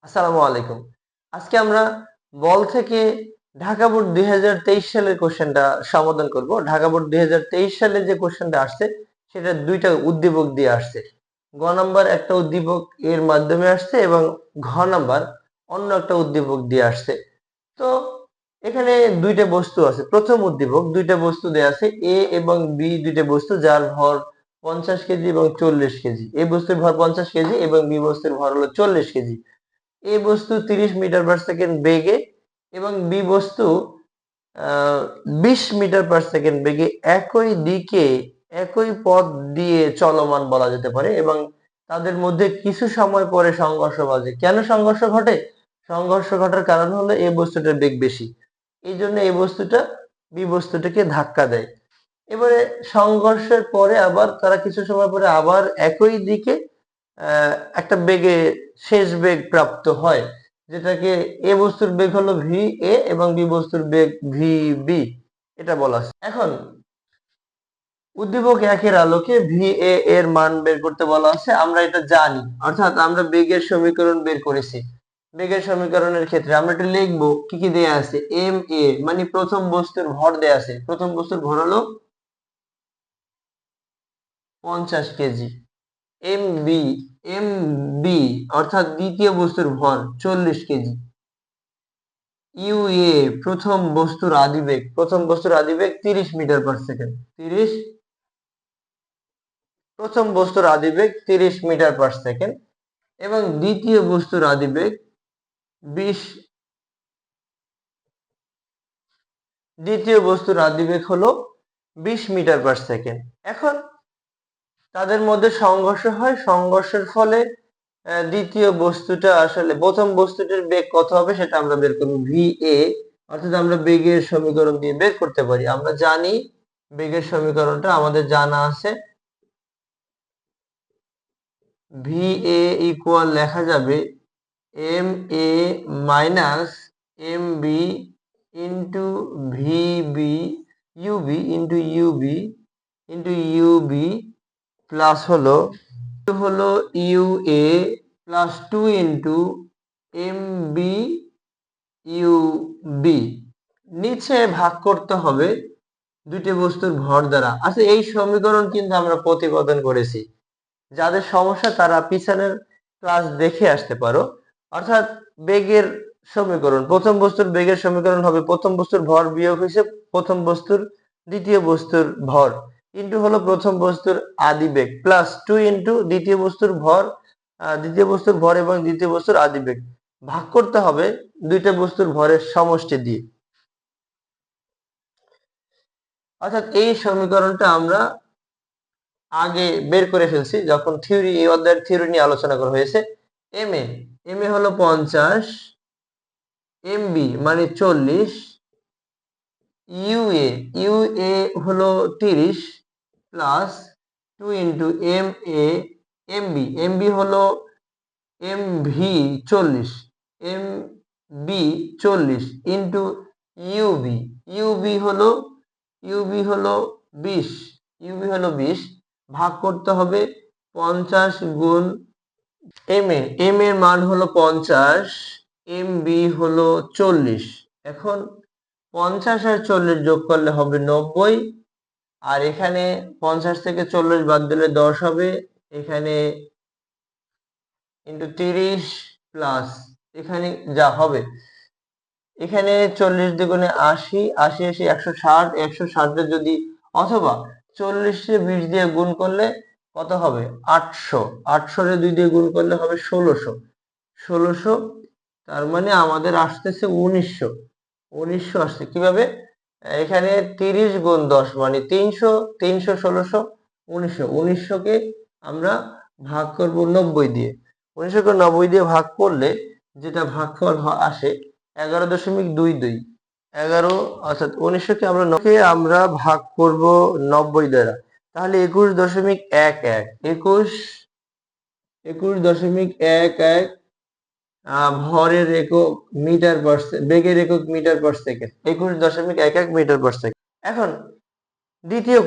আসসালামু আলাইকুম। আজকে আমরা বল থেকে ঢাকা বোর্ড ২০২৩ সালের কোশ্চেনটা সমাধান করব। ঢাকা বোর্ড ২০২৩ সালে যে কোশ্চেনটা আসছে সেটা দুইটা উদ্দীপক দিয়ে আসছে। গ নাম্বার একটা উদ্দীপক এর মাধ্যমে আসছে এবং ঘ নাম্বার অন্য একটা উদ্দীপক দিয়ে আসছে। তো এখানে দুইটা বস্তু আছে। প্রথম উদ্দীপক দুইটা বস্তু দেয়া আছে, এ এবং বি দুইটা বস্তু যার ভর 50 কেজি এবং 40 কেজি। এ বস্তুর ভর 50 কেজি এবং বি বস্তুর ভর হলো 40 কেজি। এ বস্তু 30 মিটার পার সেকেন্ড বেগে এবং বি বস্তু 20 মিটার পার সেকেন্ড বেগে একই দিকে একই পথ দিয়ে চলমান বলা যেতে পারে এবং তাদের মধ্যে কিছু সময় পরে সংঘর্ষ বাজে। কেন সংঘর্ষ ঘটে? সংঘর্ষ ঘটার কারণ হলো এ বস্তুটার বেগ বেশি, এই জন্য এই বস্তুটা বি বস্তুটাকে ধাক্কা দেয়। এবারে সংঘর্ষের পরে আবার তারা কিছু সময় পরে আবার একই দিকে একটা বেগে শেষ বেগ প্রাপ্ত হয়, যেটাকে এ বস্তুর বেগ হলো ভি এ এবং বি বস্তুর বেগ ভি বি, এটা বলা আছে। এখন উদ্দীপক একের আলোকে ভি এ এর মান বের করতে বলা আছে। আমরা এটা জানি, অর্থাৎ আমরা বেগের সমীকরণ বের করেছি। বেগের সমীকরণের ক্ষেত্রে আমরা এটা লিখবো কি কি দেয়া আছে। এম এ মানে প্রথম বস্তুর ভর দেয়া আছে, প্রথম বস্তুর ভর হলো 50 kg. M B M B অর্থাৎ দ্বিতীয় বস্তুর ভর 40 কেজি। ইউ এ প্রথম বস্তুর আদিবেগ, প্রথম বস্তুর আদিবেগ 30 মিটার পার সেকেন্ড। 30 প্রথম বস্তুর আদিবেগ 30 মিটার পার সেকেন্ড এবং দ্বিতীয় বস্তুর আদিবেগ 20, দ্বিতীয় বস্তুর আদিবেগ হলো 20 মিটার পার সেকেন্ড। এখন তাদের মধ্যে সংঘর্ষ হয়, সংঘর্ষের ফলে দ্বিতীয় বস্তুটা আসলে প্রথম বস্তুটির বেগ কত হবে সেটা আমরা বের করব। ভি এ অর্থাৎ আমরা বেগের সমীকরণ দিয়ে বের করতে পারি। আমরা জানি বেগের সমীকরণটা আমাদের জানা আছে। ভি এ ইকুয়াল লেখা যাবে M A minus M B into V B U B into U B into U B plus হলো U A plus 2 into M B U B. নিচে ভাগ করতে হবে দুটি বস্তুর ভর দ্বারা। আচ্ছা, এই সমীকরণ কিন্তু আমরা প্রতিপাদন করেছি। যাদের সমস্যা তারা পিছনের ক্লাস দেখে আসতে পারো। অর্থাৎ বেগের সমীকরণ, প্রথম বস্তুর বেগের সমীকরণ হবে প্রথম বস্তুর ভর বিয়োগ হয়েছে প্রথম বস্তুর দ্বিতীয় বস্তুর ভর ইন্টু হলো প্রথম বস্তুর আদিবেগ প্লাস 2 ইন্টু দ্বিতীয় বস্তুর ভর, দ্বিতীয় বস্তুর ভর এবং দ্বিতীয় বস্তুর আদিবেগ ভাগ করতে হবে দুইটা বস্তুর ভরের সমষ্টি দিয়ে। অর্থাৎ এই সমীকরণটা আমরা আগে বের করে ফেলছি যখন থিওরি, এই অধ্যায়ের থিওরি নিয়ে আলোচনা করা হয়েছে। এম এ হলো 50, এম বি মানে 40, ইউ এ হলো 30 প্লাস 2 ইন্টু এম বি হলো M V 40, M B 40 into U B U B হলো 20, ভাগ করতে হবে 50 গুণ এম এর মান হলো 50, এম বি হলো 40। এখন 50 আর 40 যোগ করলে হবে 90, আর এখানে 50 থেকে 40 বাদ দিলে 10 হবে, এখানে ইন্টু 30 প্লাস এখানে যা হবে, এখানে 40 দ্বিগুণে 80, 80 80 160, 160 যদি অথবা 40 কে 20 দিয়ে গুণ করলে কত হবে 800, 800 রে 2 দিয়ে গুণ করলে হবে 1600, তার মানে আমাদের আসতেছে 1900 আসছে। কিভাবে? এখানে 30 গুণ 10 মানে 300, 300 1600 1900 কে আমরা ভাগ করব 90 দিয়ে। 1900 কে 90 দিয়ে ভাগ করলে যেটা ভাগফল আসে 11.22। 11 অর্থাৎ 1900 কে আমরা ভাগ করব 90 দ্বারা, তাহলে 21.11 21.11 ভরের একক মিটার পার বেগের একক metre per second, 21.11 metre per second. এখন দ্বিতীয়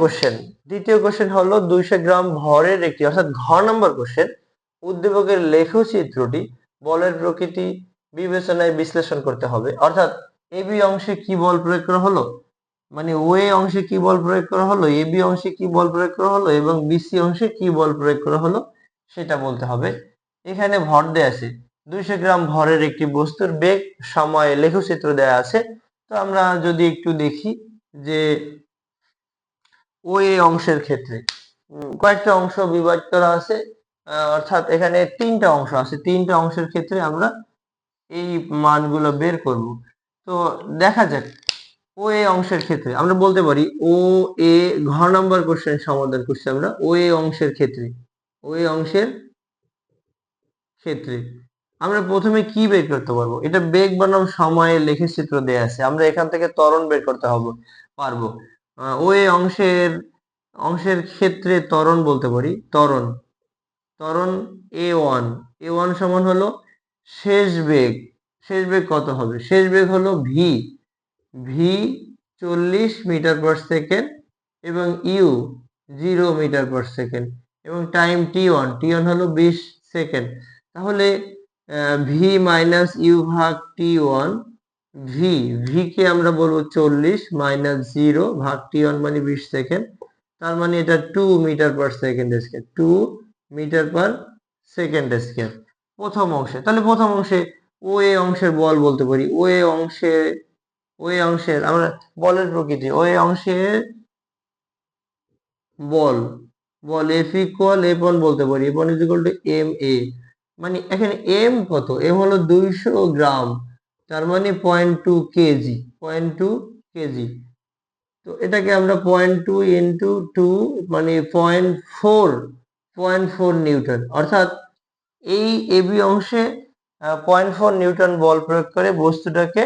কোশ্চেন হলো 200 গ্রাম ভরের একটি, অর্থাৎ ঘ নম্বর কোশ্চেন, উদ্দীপকের লেখচিত্রটি বলের প্রকৃতি বিবেচনায় বিশ্লেষণ করতে হবে। অর্থাৎ এবি অংশে কি বল প্রয়োগ করা হলো, মানে ওএ অংশে কি বল প্রয়োগ করা হলো, এবি অংশে কি বল প্রয়োগ করা হলো এবং বিসি অংশে কি বল প্রয়োগ করা হলো সেটা বলতে হবে। এখানে ভর দেয়া আছে 200 গ্রাম ভরের একটি বস্তুর বেগ সময় লেখচিত্র দেয়া আছে। তো আমরা যদি একটু দেখি যে ওএ অংশের ক্ষেত্রে কয়েকটা অংশ বিভাগ করা আছে, অর্থাৎ এখানে তিনটা অংশ আছে। তিনটা অংশের ক্ষেত্রে আমরা এই মানগুলো বের করব। তো দেখা যাক ও এ অংশের ক্ষেত্রে আমরা বলতে পারি ও এ ঘ নাম্বার কোশ্চেন সমাধান করছি আমরা ও এ অংশের ক্ষেত্রে। ও এ অংশের ক্ষেত্রে আমরা প্রথমে কি বের করতে পারবো, এটা বেগ বনাম সময়ে লেখচিত্র দেয়া আছে, আমরা এখান থেকে ত্বরণ বের করতে পারবো। ও এ অংশের ক্ষেত্রে ত্বরণ বলতে পারি ত্বরণ ত্বরণ এ ওয়ান সমান হলো শেষ বেগ। শেষ বেগ কত হবে, শেষ বেগ হলো V V 40 metre per second এবং ইউ 0 মিটার পার সেকেন্ড এবং টাইম টি ওয়ান হলো 20 সেকেন্ড। তাহলে ভি মাইনাস ইউ ভাগ টি ওয়ান, ভি কে আমরা বলবো 40 মাইনাস 0 ভাগ টি ওয়ান মানে 20 সেকেন্ড, তার মানে এটা 2 metre per second square, 2 metre per second square প্রথম অংশে। তাহলে প্রথম অংশে ও এ অংশের বল বলতে পারি ও এ অংশের আমরা বলের প্রকৃতি ও এ অংশের বল বল এফ ইকুয়াল এফ1 বলতে পারি, এফ1 is equal two M A. মানে এখানে এম কত, এম হলো 200 গ্রাম, তার মানে 0.2 কেজি, 0.2 কেজি। তো এটাকে আমরা 0.2 ইন্টু 2 মানে 0.4 নিউটন, অর্থাৎ এই এবি অংশে 0.4 নিউটন বল প্রয়োগ করে বস্তুটাকে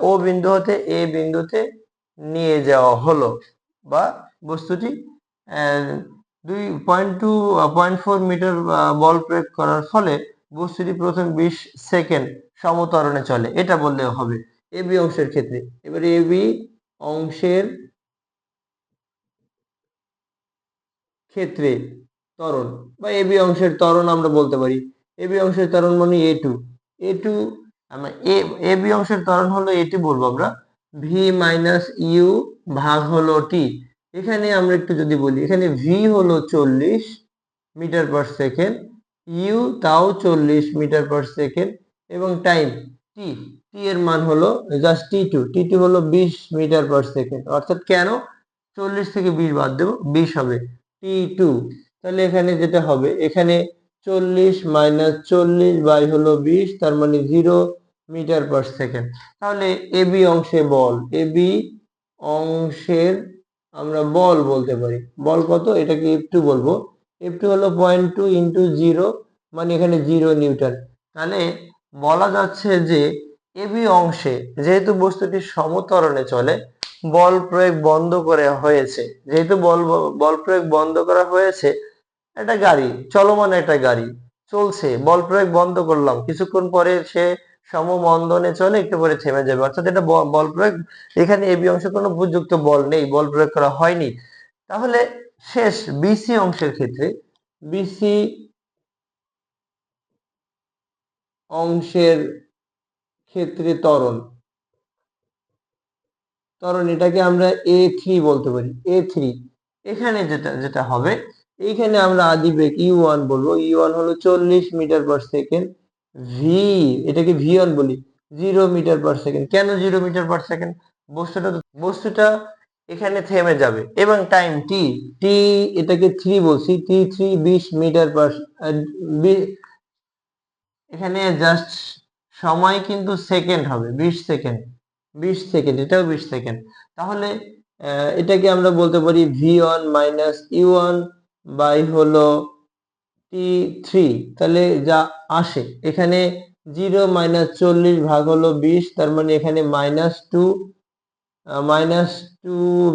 ও বিন্দু হতে এ বিন্দুতে নিয়ে যাওয়া হলো, বা বস্তুটি 0.4 মিটার বল প্রয়োগ করার ফলে বস্তুটি প্রথম 20 সেকেন্ড সমত্বরণে চলে, এটা বললেও হবে এবি অংশের ক্ষেত্রে। এবারে এবি অংশের ক্ষেত্রে ত্বরণ বা এবি অংশের ত্বরণ আমরা বলতে পারি এবি অংশের ত্বরণ মানে এ টু আমরা এবি অংশের ত্বরণ হলো এটি বলবো আমরা ভি মাইনাস ইউ ভাগ হলো টি। এখানে আমরা একটু যদি বলি, এখানে ভি হলো 40 মিটার পার সেকেন্ড, ইউ তাও 40 মিটার পার সেকেন্ড এবং টাইম টি টি এর মান হলো জাস্ট টি টু হলো 20 মিটার পার সেকেন্ড। অর্থাৎ কেন 40 থেকে 20 বাদ দেবো, 20 হবে টি2। তাহলে এখানে যেটা হবে, এখানে 40 মাইনাস 40 বাই হলো 20, তার মানে 0 মিটার পার সেকেন্ড। তাহলে এবি অংশের আমরা বল বলতে পারি, বল কত, এটাকে এফ2 বলবো। এফ2 হলো 0.2 ইন্টু 0 মানে এখানে 0 নিউটন। তাহলে বলা যাচ্ছে যে এবি অংশে যেহেতু বস্তুটি সমত্বরণে চলে, বল প্রয়োগ বন্ধ করা হয়েছে, যেহেতু বল প্রয়োগ বন্ধ করা হয়েছে, একটা গাড়ি চলমান, একটা গাড়ি চলছে, বল প্রয়োগ বন্ধ করলাম, কিছুক্ষণ পরে সে সমমন্দনে চলে, একটু পরে থেমে যাবে, অর্থাৎ এটা বল প্রয়োগ, এখানে এবি অংশে কোনো উপযুক্ত বল নেই, বল প্রয়োগ করা হয়নি। তাহলে শেষ বিসি অংশের ক্ষেত্রে বিসি অংশের ক্ষেত্রে ত্বরণ এটাকে আমরা এ3 বলতে পারি, এ3। এখানে যেটা যেটা হবে, এইখানে আমরা আদি বেগ ইউ1 বলবো, ইউ1 হলো 40 মিটার পার সেকেন্ড, ভি এটাকে ভি1 বলি 0 মিটার পার সেকেন্ড। কেন 0 মিটার পার সেকেন্ড, বস্তুটা এখানে থেমে যাবে এবং টাইম টি টি এটাকে 3 বলছি, টি3 20 মিটার পার, এখানে জাস্ট সময় কিন্তু সেকেন্ড হবে, 20 সেকেন্ড, 20 সেকেন্ড, এটাও 20 সেকেন্ড। তাহলে এটাকে আমরা বলতে পারি ভি1 মাইনাস ইউ1 বাই হলো টি3। তাহলে যা আসে এখানে 0 মাইনাস 40 ভাগ হলো 20, তার মানে এখানে -2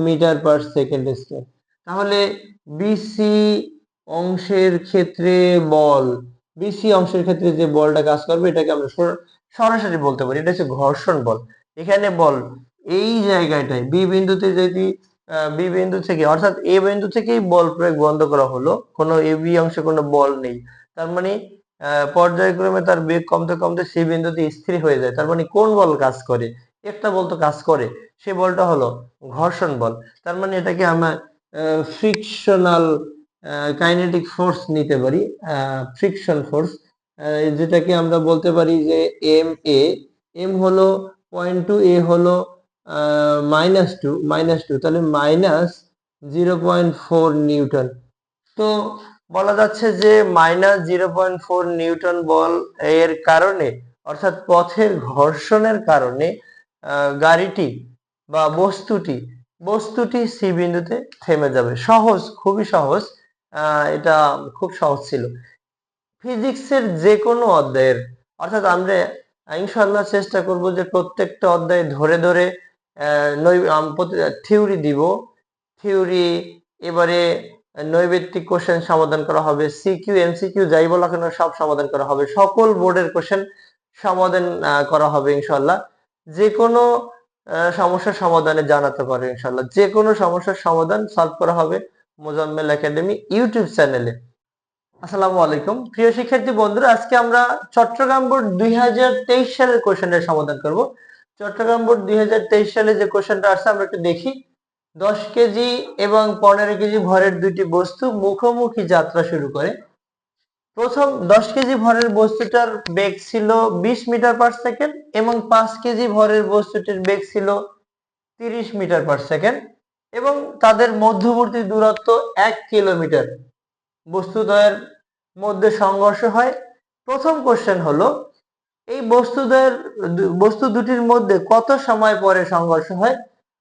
মিটার পার সেকেন্ড স্কয়ার। তাহলে বিসি অংশের ক্ষেত্রে যে বলটা কাজ করবে, এটাকে আমরা সরাসরি বলতে পারি এটা হচ্ছে ঘর্ষণ বল। এখানে বল এই জায়গাটায় বি বিন্দুতে যদি বি বিন্দু থেকে অর্থাৎ এ বিন্দু থেকেই বল প্রয়োগ বন্ধ করা হলো, কোনো এবি অংশে কোনো বল নেই, তার মানে পর্যায়ক্রমে তার বেগ কমতে কমতে সি বিন্দুতে স্থির হয়ে যায়, তার মানে কোন বল কাজ করে? একটা বল তো কাজ করে, সে বলটা হলো ঘর্ষণ বল। তার মানে এটাকে আমরা ফ্রিকশনাল কাইনেটিক ফোর্স নিতে পারি, ফ্রিকশন ফোর্স, যেটাকে আমরা বলতে পারি যে এম হলো 0.2, এ হলো -2, তাহলে -0.4 নিউটন। তো বলা যাচ্ছে যে -0.4 নিউটন বল এর কারণে, অর্থাৎ পথের ঘর্ষণের কারণে গাড়িটি বা বস্তুটি সি বিন্দুতে থেমে যাবে। সহজ, খুবই সহজ, এটা খুব সহজ ছিল। ফিজিক্সের যে কোনো অধ্যায়ের, অর্থাৎ আমরা ইনশাআল্লাহ চেষ্টা করব যে প্রত্যেকটা অধ্যায় ধরে ধরে থিওরি দিব, থিওরি, এবারে নৈবেত্তিক কোশ্চেন সমাধান করা হবে, সিকিউ এমসিকিউ যাই বলা কেন সব সমাধান করা হবে, সকল বোর্ডের কোশ্চেন সমাধান করা হবে ইনশাআল্লাহ। যে কোনো সমস্যার সমাধানে জানাতে পারবে ইনশাআল্লাহ, যে কোনো সমস্যার সমাধান সলভ করা হবে মোজাম্মেল একাডেমি ইউটিউব চ্যানেলে। আসসালামু আলাইকুম প্রিয় শিক্ষার্থী বন্ধুরা, আজকে আমরা চট্টগ্রাম বোর্ড 2023 সালের কোশ্চেনের সমাধান করব। চট্টগ্রাম বোর্ড 2023 সালে যে কোশ্চেনটা আসছে আমরা একটু দেখি। 10 কেজি এবং 15 কেজি ভরের দুইটি বস্তু মুখোমুখি যাত্রা শুরু করে। প্রথম 10 কেজি ভরের বস্তুটার বেগ ছিল 20 মিটার পার সেকেন্ড এবং 5 কেজি ভরের বস্তুটির বেগ ছিল 30 মিটার পার সেকেন্ড এবং তাদের মধ্যবর্তী দূরত্ব 1 কিলোমিটার। বস্তুদ্বয়ের মধ্যে সংঘর্ষ হয়। প্রথম কোশ্চেন হলো এই বস্তু দুটির মধ্যে কত সময় পরে সংঘর্ষ হয়।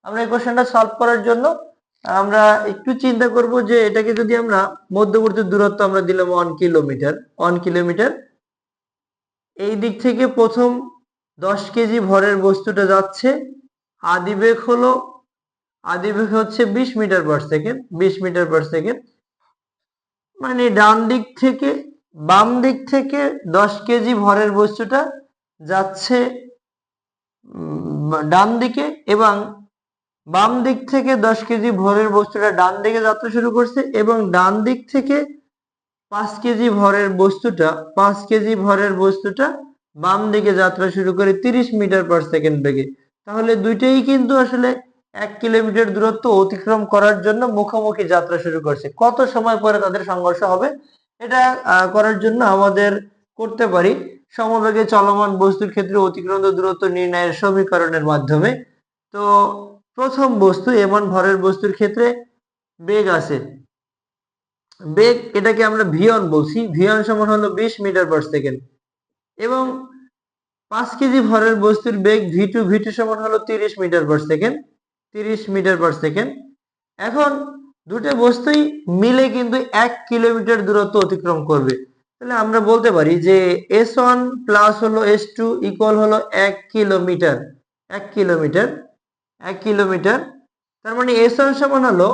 আমরা এই কোশ্চেনটা সলভ করার জন্য আমরা একটু চিন্তা করব যে এটাকে যদি আমরা মধ্যবর্তী দূরত্ব আমরা দিলাম 1 কিলোমিটার, এই দিক থেকে প্রথম 10 কেজি ভরের বস্তুটা যাচ্ছে, আদিবেগ হচ্ছে 20 metre per second, 20 metre per second, মানে বাম দিক থেকে 10 কেজি ভরের বস্তুটা যাচ্ছে ডান দিকে এবং বাম দিক থেকে 10 কেজি ভরের বস্তুটা ডান দিকে যাত্রা শুরু করছে এবং ডান দিক থেকে 5 কেজি ভরের বস্তুটা বাম দিকে যাত্রা শুরু করে 30 মিটার পার সেকেন্ড বেগে। তাহলে দুইটাই কিন্তু আসলে 1 কিলোমিটার দূরত্ব অতিক্রম করার জন্য মুখোমুখি যাত্রা শুরু করছে। কত সময় পরে তাদের সংঘর্ষ হবে এটা করার জন্য আমাদের করতে পারি সমবেগে চলমান বস্তুর ক্ষেত্রে অতিক্রান্ত দূরত্ব নির্ণয়ের সমীকরণের মাধ্যমে। তো প্রথম বস্তু এমন ভরের বস্তুর ক্ষেত্রে বেগ আছে, বেগ এটাকে আমরা v1 বলছি, v1 সমান হলো 20 মিটার পার সেকেন্ড এবং 5 কেজি ভরের বস্তুর বেগ v2 সমান হলো 30 metre per second, 30 metre per second. এখন দুটো বস্তুই মিলে কিন্তু 1 কিলোমিটার দূরত্ব অতিক্রম করবে। তাহলে আমরা বলতে পারি যে s1 প্লাস হলো s2 ইকুয়াল হলো 1 কিলোমিটার, 1 কিলোমিটার, 1 কিলোমিটার। তার মানে s1 সমান হলো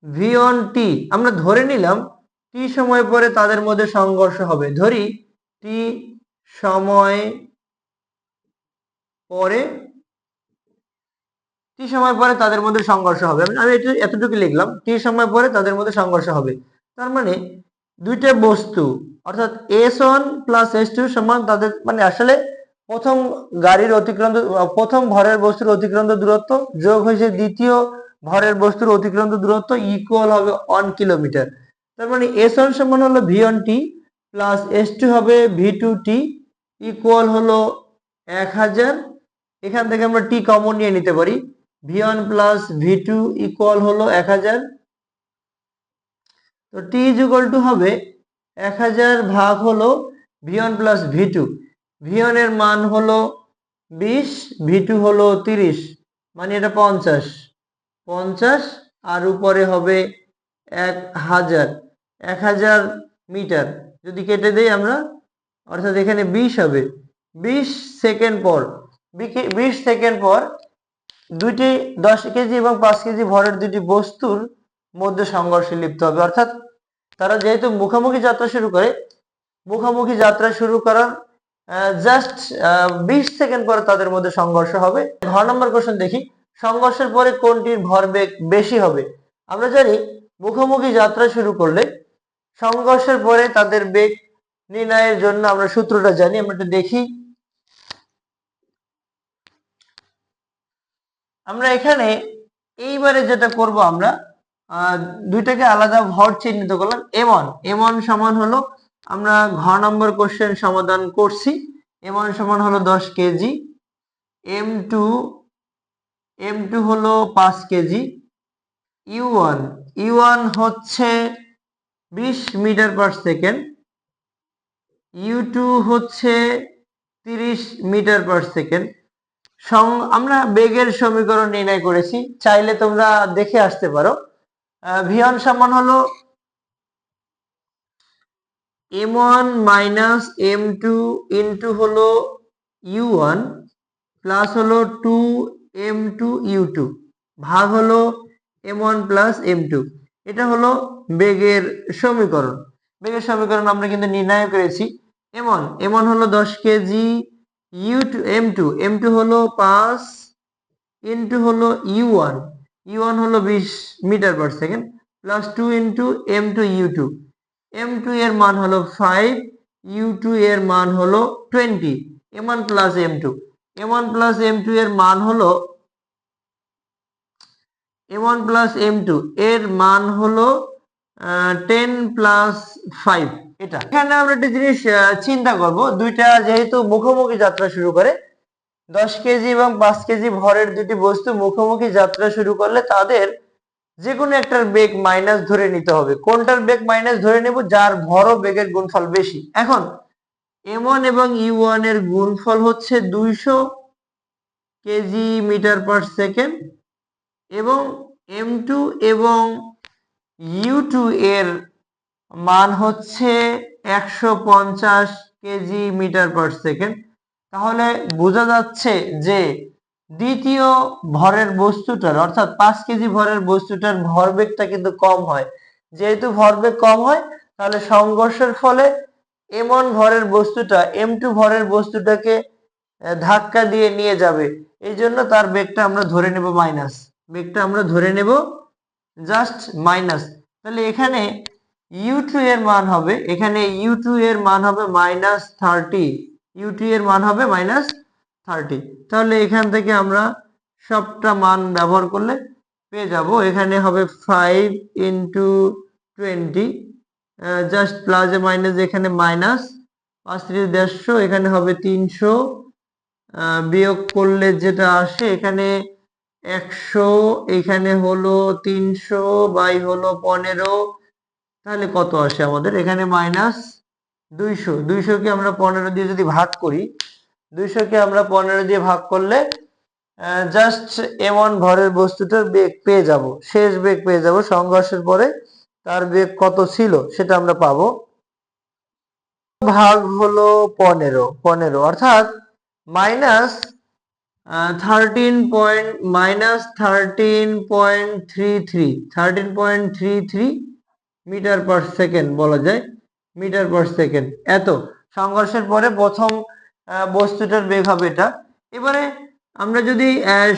v1t। আমরা ধরে নিলাম t সময় পরে তাদের মধ্যে সংঘর্ষ হবে, ধরি t সময় পরে তাদের মধ্যে সংঘর্ষ হবে। আমি এতটুকু লিখলাম, টি সময় পরে তাদের মধ্যে সংঘর্ষ হবে। তার মানে দুইটা বস্তু অর্থাৎ s1 প্লাস s2 সমান তাদের, মানে আসলে প্রথম ভরের বস্তুর অতিক্রান্ত দূরত্ব যোগ হয়েছে দ্বিতীয় ভরের বস্তুর অতিক্রান্ত দূরত্ব ইকুয়াল হবে 1 কিলোমিটার। তার মানে s1 সমান হলো v1t প্লাস s2 হবে v2t ইকুয়াল হলো 1000। এখান থেকে আমরা টি কমন নিয়ে নিতে পারি, v1 প্লাস v2 ইকুয়াল হলো 1000। তো টি ইজ ইকুয়াল টু হবে 1000 ভাগ হলো v1 প্লাস v2। v1 এর মান হলো 20, v2 হলো 30, মানে এটা 50 আর উপরে হবে 1000 মিটার। যদি কেটে দেই আমরা, অর্থাৎ এখানে 20 হবে। 20 সেকেন্ড পর দুইটি 10 কেজি এবং 5 কেজি ভরের দুটি বস্তুর মধ্যে সংঘর্ষে লিপ্ত হবে। অর্থাৎ তারা যেহেতু মুখোমুখি যাত্রা শুরু করার জাস্ট 20 সেকেন্ড পরে তাদের মধ্যে সংঘর্ষ হবে। ঘ নম্বর কোশ্চেন দেখি, সংঘর্ষের পরে কোনটির ভরবেগ বেশি হবে। আমরা জানি মুখোমুখি যাত্রা শুরু করলে সংঘর্ষের পরে তাদের বেগ নির্ণয়ের জন্য আমরা সূত্রটা জানি, আমরা একটু দেখি। আমরা এখানে এইবারে যেটা করব, আমরা দুইটাকে আলাদা ভর চিহ্নিত করলাম। এম1 সমান হলো, আমরা ঘ নম্বর কোশ্চেন সমাধান করছি, এম1 সমান হলো 10 কেজি, এম2 হলো 5 কেজি, ইউ1 হচ্ছে 20 মিটার পার সেকেন্ড, ইউ2 হচ্ছে 30 মিটার পার সেকেন্ড। আমরা বেগের সমীকরণ নির্ণয় করেছি, চাইলে তোমরা দেখে আসতে পারো। v1 সমান হলো m1 মাইনাস m2 ইন্টু হলো u1 প্লাস হলো 2m2 u2 ভাগ হলো m1 প্লাস m2। এটা হলো বেগের সমীকরণ। বেগের সমীকরণ আমরা কিন্তু নির্ণয় করেছি। m1 হলো 10 কেজি, u2 m2 হলো 5 ইন্টু হলো u1 হলো 20 metre per second, plus 2 into m2 m2 এর মান হলো 5, u2 এর মান হলো 20। m1 প্লাস m2 এর মান হলো এর মান হলো 10 প্লাস 5। এটা এখানে আমরা একটা জিনিস চিন্তা করব, দুইটা যেহেতু মুখোমুখি যাত্রা শুরু করে, 10 কেজি এবং 5 কেজি ভরের দুটি বস্তু মুখোমুখি যাত্রা শুরু করলে তাদের যে কোনো একটার বেগ মাইনাস ধরে নিতে হবে। কোনটার বেগ মাইনাস ধরে নেব? যার ভর ও বেগের গুণফল বেশি। এখন m1 এবং u1 এর গুণফল হচ্ছে 200 কেজি মিটার পার সেকেন্ড, এবং m2 এবং u2 এর মান হচ্ছে 150 কেজি মিটার পার সেকেন্ড। তাহলে বোঝা যাচ্ছে যে দ্বিতীয় ভরের বস্তুটার, অর্থাৎ 5 কেজি ভরের বস্তুটার ভরবেগটা কিন্তু কম হয়। যেহেতু ভরবেগ কম হয়, তাহলে সংঘর্ষের ফলে m1 ভরের বস্তুটা m2 ভরের বস্তুটাকে ধাক্কা দিয়ে নিয়ে যাবে। এই জন্য তার বেগটা আমরা ধরে নেব মাইনাস, বেগটা আমরা ধরে নেব জাস্ট মাইনাস। তাহলে এখানে u2 এর মান হবে, মাইনাস 30, u2 এর মান হবে মাইনাস 30। তাহলে এখান থেকে আমরা সবটা মান ব্যবহার করলে পেয়ে যাব, এখানে হবে 5 ইন্টু 20, জাস্ট প্লাস এ মাইনাস, এখানে মাইনাস 5 × 150, এখানে হবে 300, বিয়োগ করলে যেটা আসে এখানে 100, এখানে হলো 300 বাই হলো 15, তাহলে কত আসে আমাদের? এখানে মাইনাস 200। 200 কে আমরা 15 দিয়ে যদি ভাগ করি, 200 কে আমরা 15 দিয়ে ভাগ করলে জাস্ট m1 ভরের বস্তুটার বেগ পেয়ে যাব, শেষ বেগ পেয়ে যাব। সংঘর্ষের পরে তার বেগ কত ছিল সেটা আমরা পাবো। ভাগ হলো 15, অর্থাৎ মাইনাস 13.33 মিটার পার সেকেন্ড বলা যায়, মিটার পার সেকেন্ড। এত সংঘর্ষের পরে প্রথম বস্তুটার বেগ হবে এটা। এবারে আমরা যদি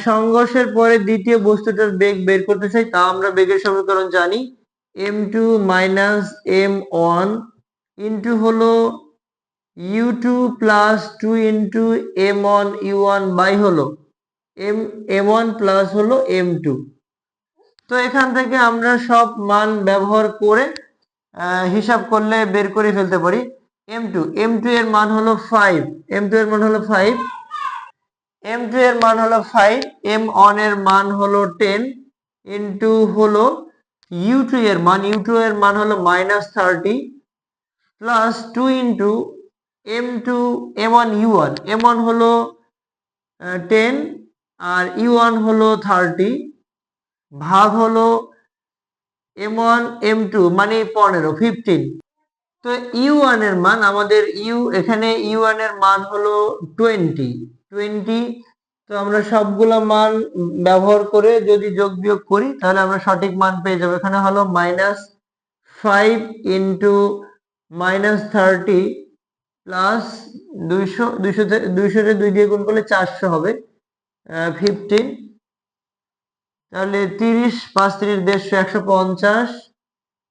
সংঘর্ষের পরে দ্বিতীয় বস্তুটার বেগ বের করতে চাই, তা আমরা বেগের সমীকরণ জানি, m2 মাইনাস m1 ইন্টু হলো u2 plus 2 into m1 u1 by হলো m1 প্লাস হলো m2। তো এখান থেকে আমরা সব মান ব্যবহার করে হিসাব করলে বের করে ফেলতে পারি। m2 এর মান হলো 5, m2 এর মান হলো 5, m2 এর মান হলো 5, m1 এর মান হলো 10 ইন্টু হলো u2 এর মান হলো minus 30, plus 2 into m1 m1 হলো 10 আর u1 হলো 30, ভাগ হলো m1 m2 মানে 15। তো u1 এর মান আমাদের এখানে u1 এর মান হলো 20। তো আমরা সবগুলো মান ব্যবহার করে যদি যোগ বিয়োগ করি, তাহলে আমরা সঠিক মান পেয়ে যাবো। এখানে হলো মাইনাস 5 ইন্টু মাইনাস 30 প্লাস 200, 200 2 দিয়ে গুণ করলে 400 হবে 15। তাহলে 30, 5 × 30 150,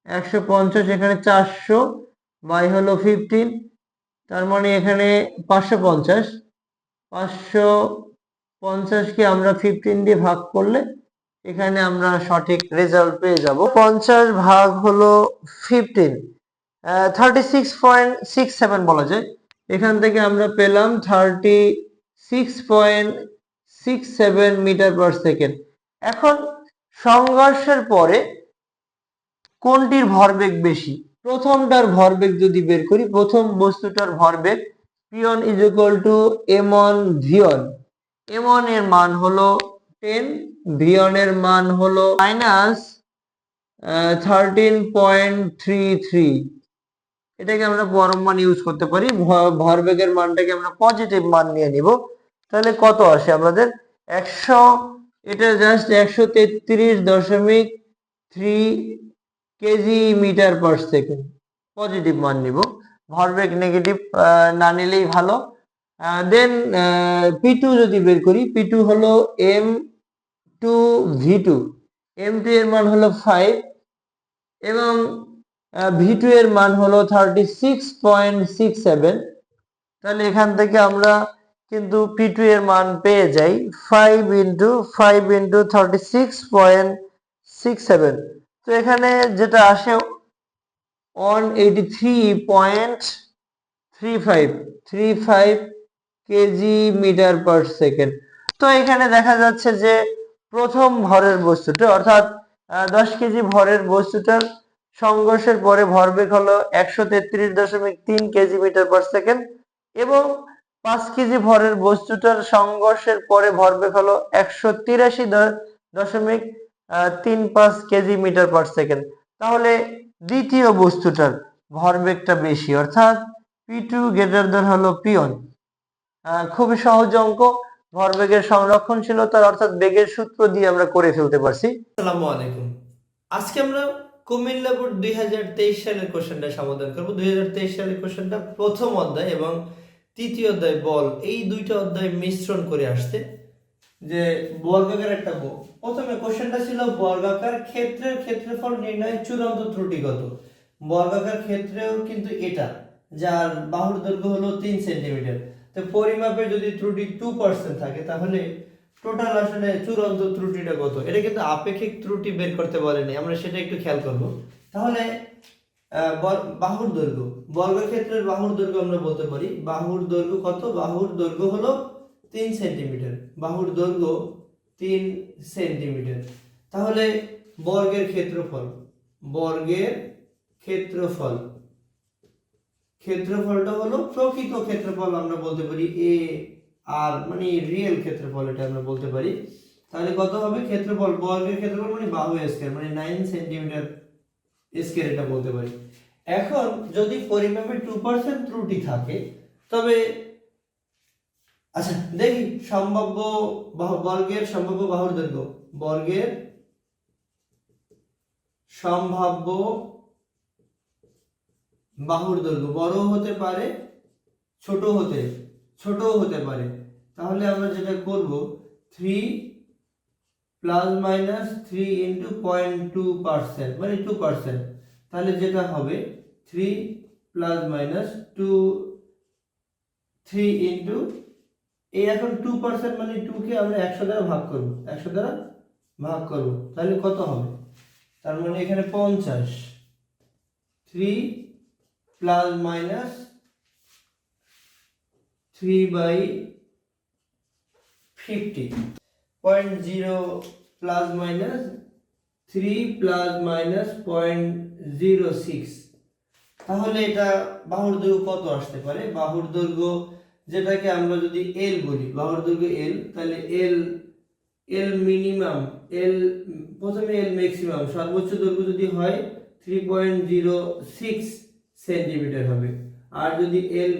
150, এখানে 400 বাই হলো 15। তার মানে এখানে 550, 550কে আমরা 15 দিয়ে ভাগ করলে এখানে আমরা সঠিক রেজাল্ট পেয়ে যাব। 50 ভাগ হলো 15, 36.67 বলা যায়। এখান থেকে আমরা পেলাম 36.67 মিটার পার সেকেন্ড। এখন সংঘর্ষের পরে কোনটির ভরবেগ বেশি? প্রথমটার ভরবেগ যদি বের করি, প্রথম বস্তুটার ভরবেগ p1 is equal to m1 v1, m1 এর মান হলো 10, v1 এর মান হলো -13.33। এটাকে আমরা পরম মান ইউজ করতে পারি, ভরবেগের মানটাকে আমরা পজিটিভ মান নিয়ে নিব। তাহলে কত আসে আমাদের? 100, এটা just 133.3 kg metre per second positive মান নিব, ভরবেগ নেগেটিভ না নিলেই ভালো। দেন p2 যদি বের করি, p2 হলো m2 v2, m2 এর মান হলো 5 এবং v2 এর মান হলো 36.67। তাহলে এখান থেকে আমরা কিন্তু p2 এর মান পেয়ে যাই 5 into 36.67। তো এখানে যেটা আসে 183.35 কেজি মিটার পার সেকেন্ড। তো এখানে দেখা যাচ্ছে যে প্রথম ভরের বস্তুটা অর্থাৎ 10 কেজি ভরের বস্তুটার সংঘর্ষের পরে ভরবেগ হলো 133.3 কেজি মিটার পার সেকেন্ড এবং 5 কেজি ভরের বস্তুটার সংঘর্ষের পরে ভরবেগ হলো 183.35 কেজি মিটার পার সেকেন্ড। তাহলে দ্বিতীয় বস্তুটার ভরবেগটা বেশি, অর্থাৎ p2 গ্রেটার দ্যান হলো p1। খুবই সহজ অঙ্ক, ভরবেগের সংরক্ষণশীলতার অর্থাৎ বেগের সূত্র দিয়ে আমরা করে ফেলতে পারছি। আসসালামু আলাইকুম। আজকে আমরা কুমিল্লা বোর্ড 2023 সালের কোশ্চেনটা সমাধান করব। 2023 সালের কোশ্চেনটা প্রথম অধ্যায় এবং তৃতীয় অধ্যায় বল, এই দুইটা অধ্যায় মিশ্রণ করে আসছে। যে বর্গাকার একটা প্রথমে কোশ্চেনটা ছিল বর্গাকার ক্ষেত্রের ক্ষেত্রফল নির্ণয়ের চূড়ান্ত ত্রুটি কত। বর্গাকার ক্ষেত্রেও কিন্তু এটা, যার বাহুর দৈর্ঘ্য হলো 3 সেন্টিমিটার। তো পরিমাপে যদি ত্রুটি 2% থাকে তাহলে টোটাল আসলে চূড়ান্ত ত্রুটিটা কত। এটা কিন্তু আপেক্ষিক ত্রুটি বের করতে বলেনি, আমরা সেটা একটু খেয়াল করব। তাহলে বাহুর দৈর্ঘ্য, বর্গক্ষেত্রের বাহুর দৈর্ঘ্য আমরা বলতে পারি, বাহুর দৈর্ঘ্য কত? বাহুর দৈর্ঘ্য হলো 3 সেন্টিমিটার, বাহুর দৈর্ঘ্য 3 সেন্টিমিটার। তাহলে বর্গের ক্ষেত্রফল, বর্গের ক্ষেত্রফল, ক্ষেত্রফলটা হলো প্রকৃত ক্ষেত্রফল আমরা বলতে পারি, এ আর মানে রিয়েল ক্ষেত্রফল এটা আমরা বলতে পারি। তাহলে কত হবে ক্ষেত্রফল? বর্গের ক্ষেত্রফল মানে বাহু স্কয়ার মানে 9 সেন্টিমিটার স্কয়ার এটা বলতে পারি। এখন যদি পরিমাপে 2% ত্রুটি থাকে তবে আচ্ছা দেখি সম্ভাব্য বর্গের সম্ভাব্য বাহুর দৈর্ঘ্য, বর্গের সম্ভাব্য বাহুর দৈর্ঘ্য বড় হতে পারে, ছোটও হতে পারে। তাহলে আমরা যেটা করব 3 প্লাস মাইনাস 3 ইন্টু 0.2% মানে 2%। তাহলে যেটা হবে 3 প্লাস মাইনাস 3 ইন্টু এই এখন 2% মানে 2 কে আমরা 100 দ্বারা ভাগ করব, 100 দ্বারা ভাগ করব। তাহলে কত হবে? তার মানে এখানে 50, 3 plus minus 3/50, 0.0 plus minus 3 plus minus 0.06। তাহলে এটা বাহুর দৈর্ঘ্য কত আসতে পারে? বাহুর দৈর্ঘ্য যেটাকে আমরা যদি এল বলি, বাহুর দৈর্ঘ্য এল, তাহলে এল মিনিমাম, এল প্রথমে এল ম্যাক্সিমাম সর্বোচ্চ দৈর্ঘ্য যদি হয় 3.06 সেন্টিমিটার হবে। আর যদি এল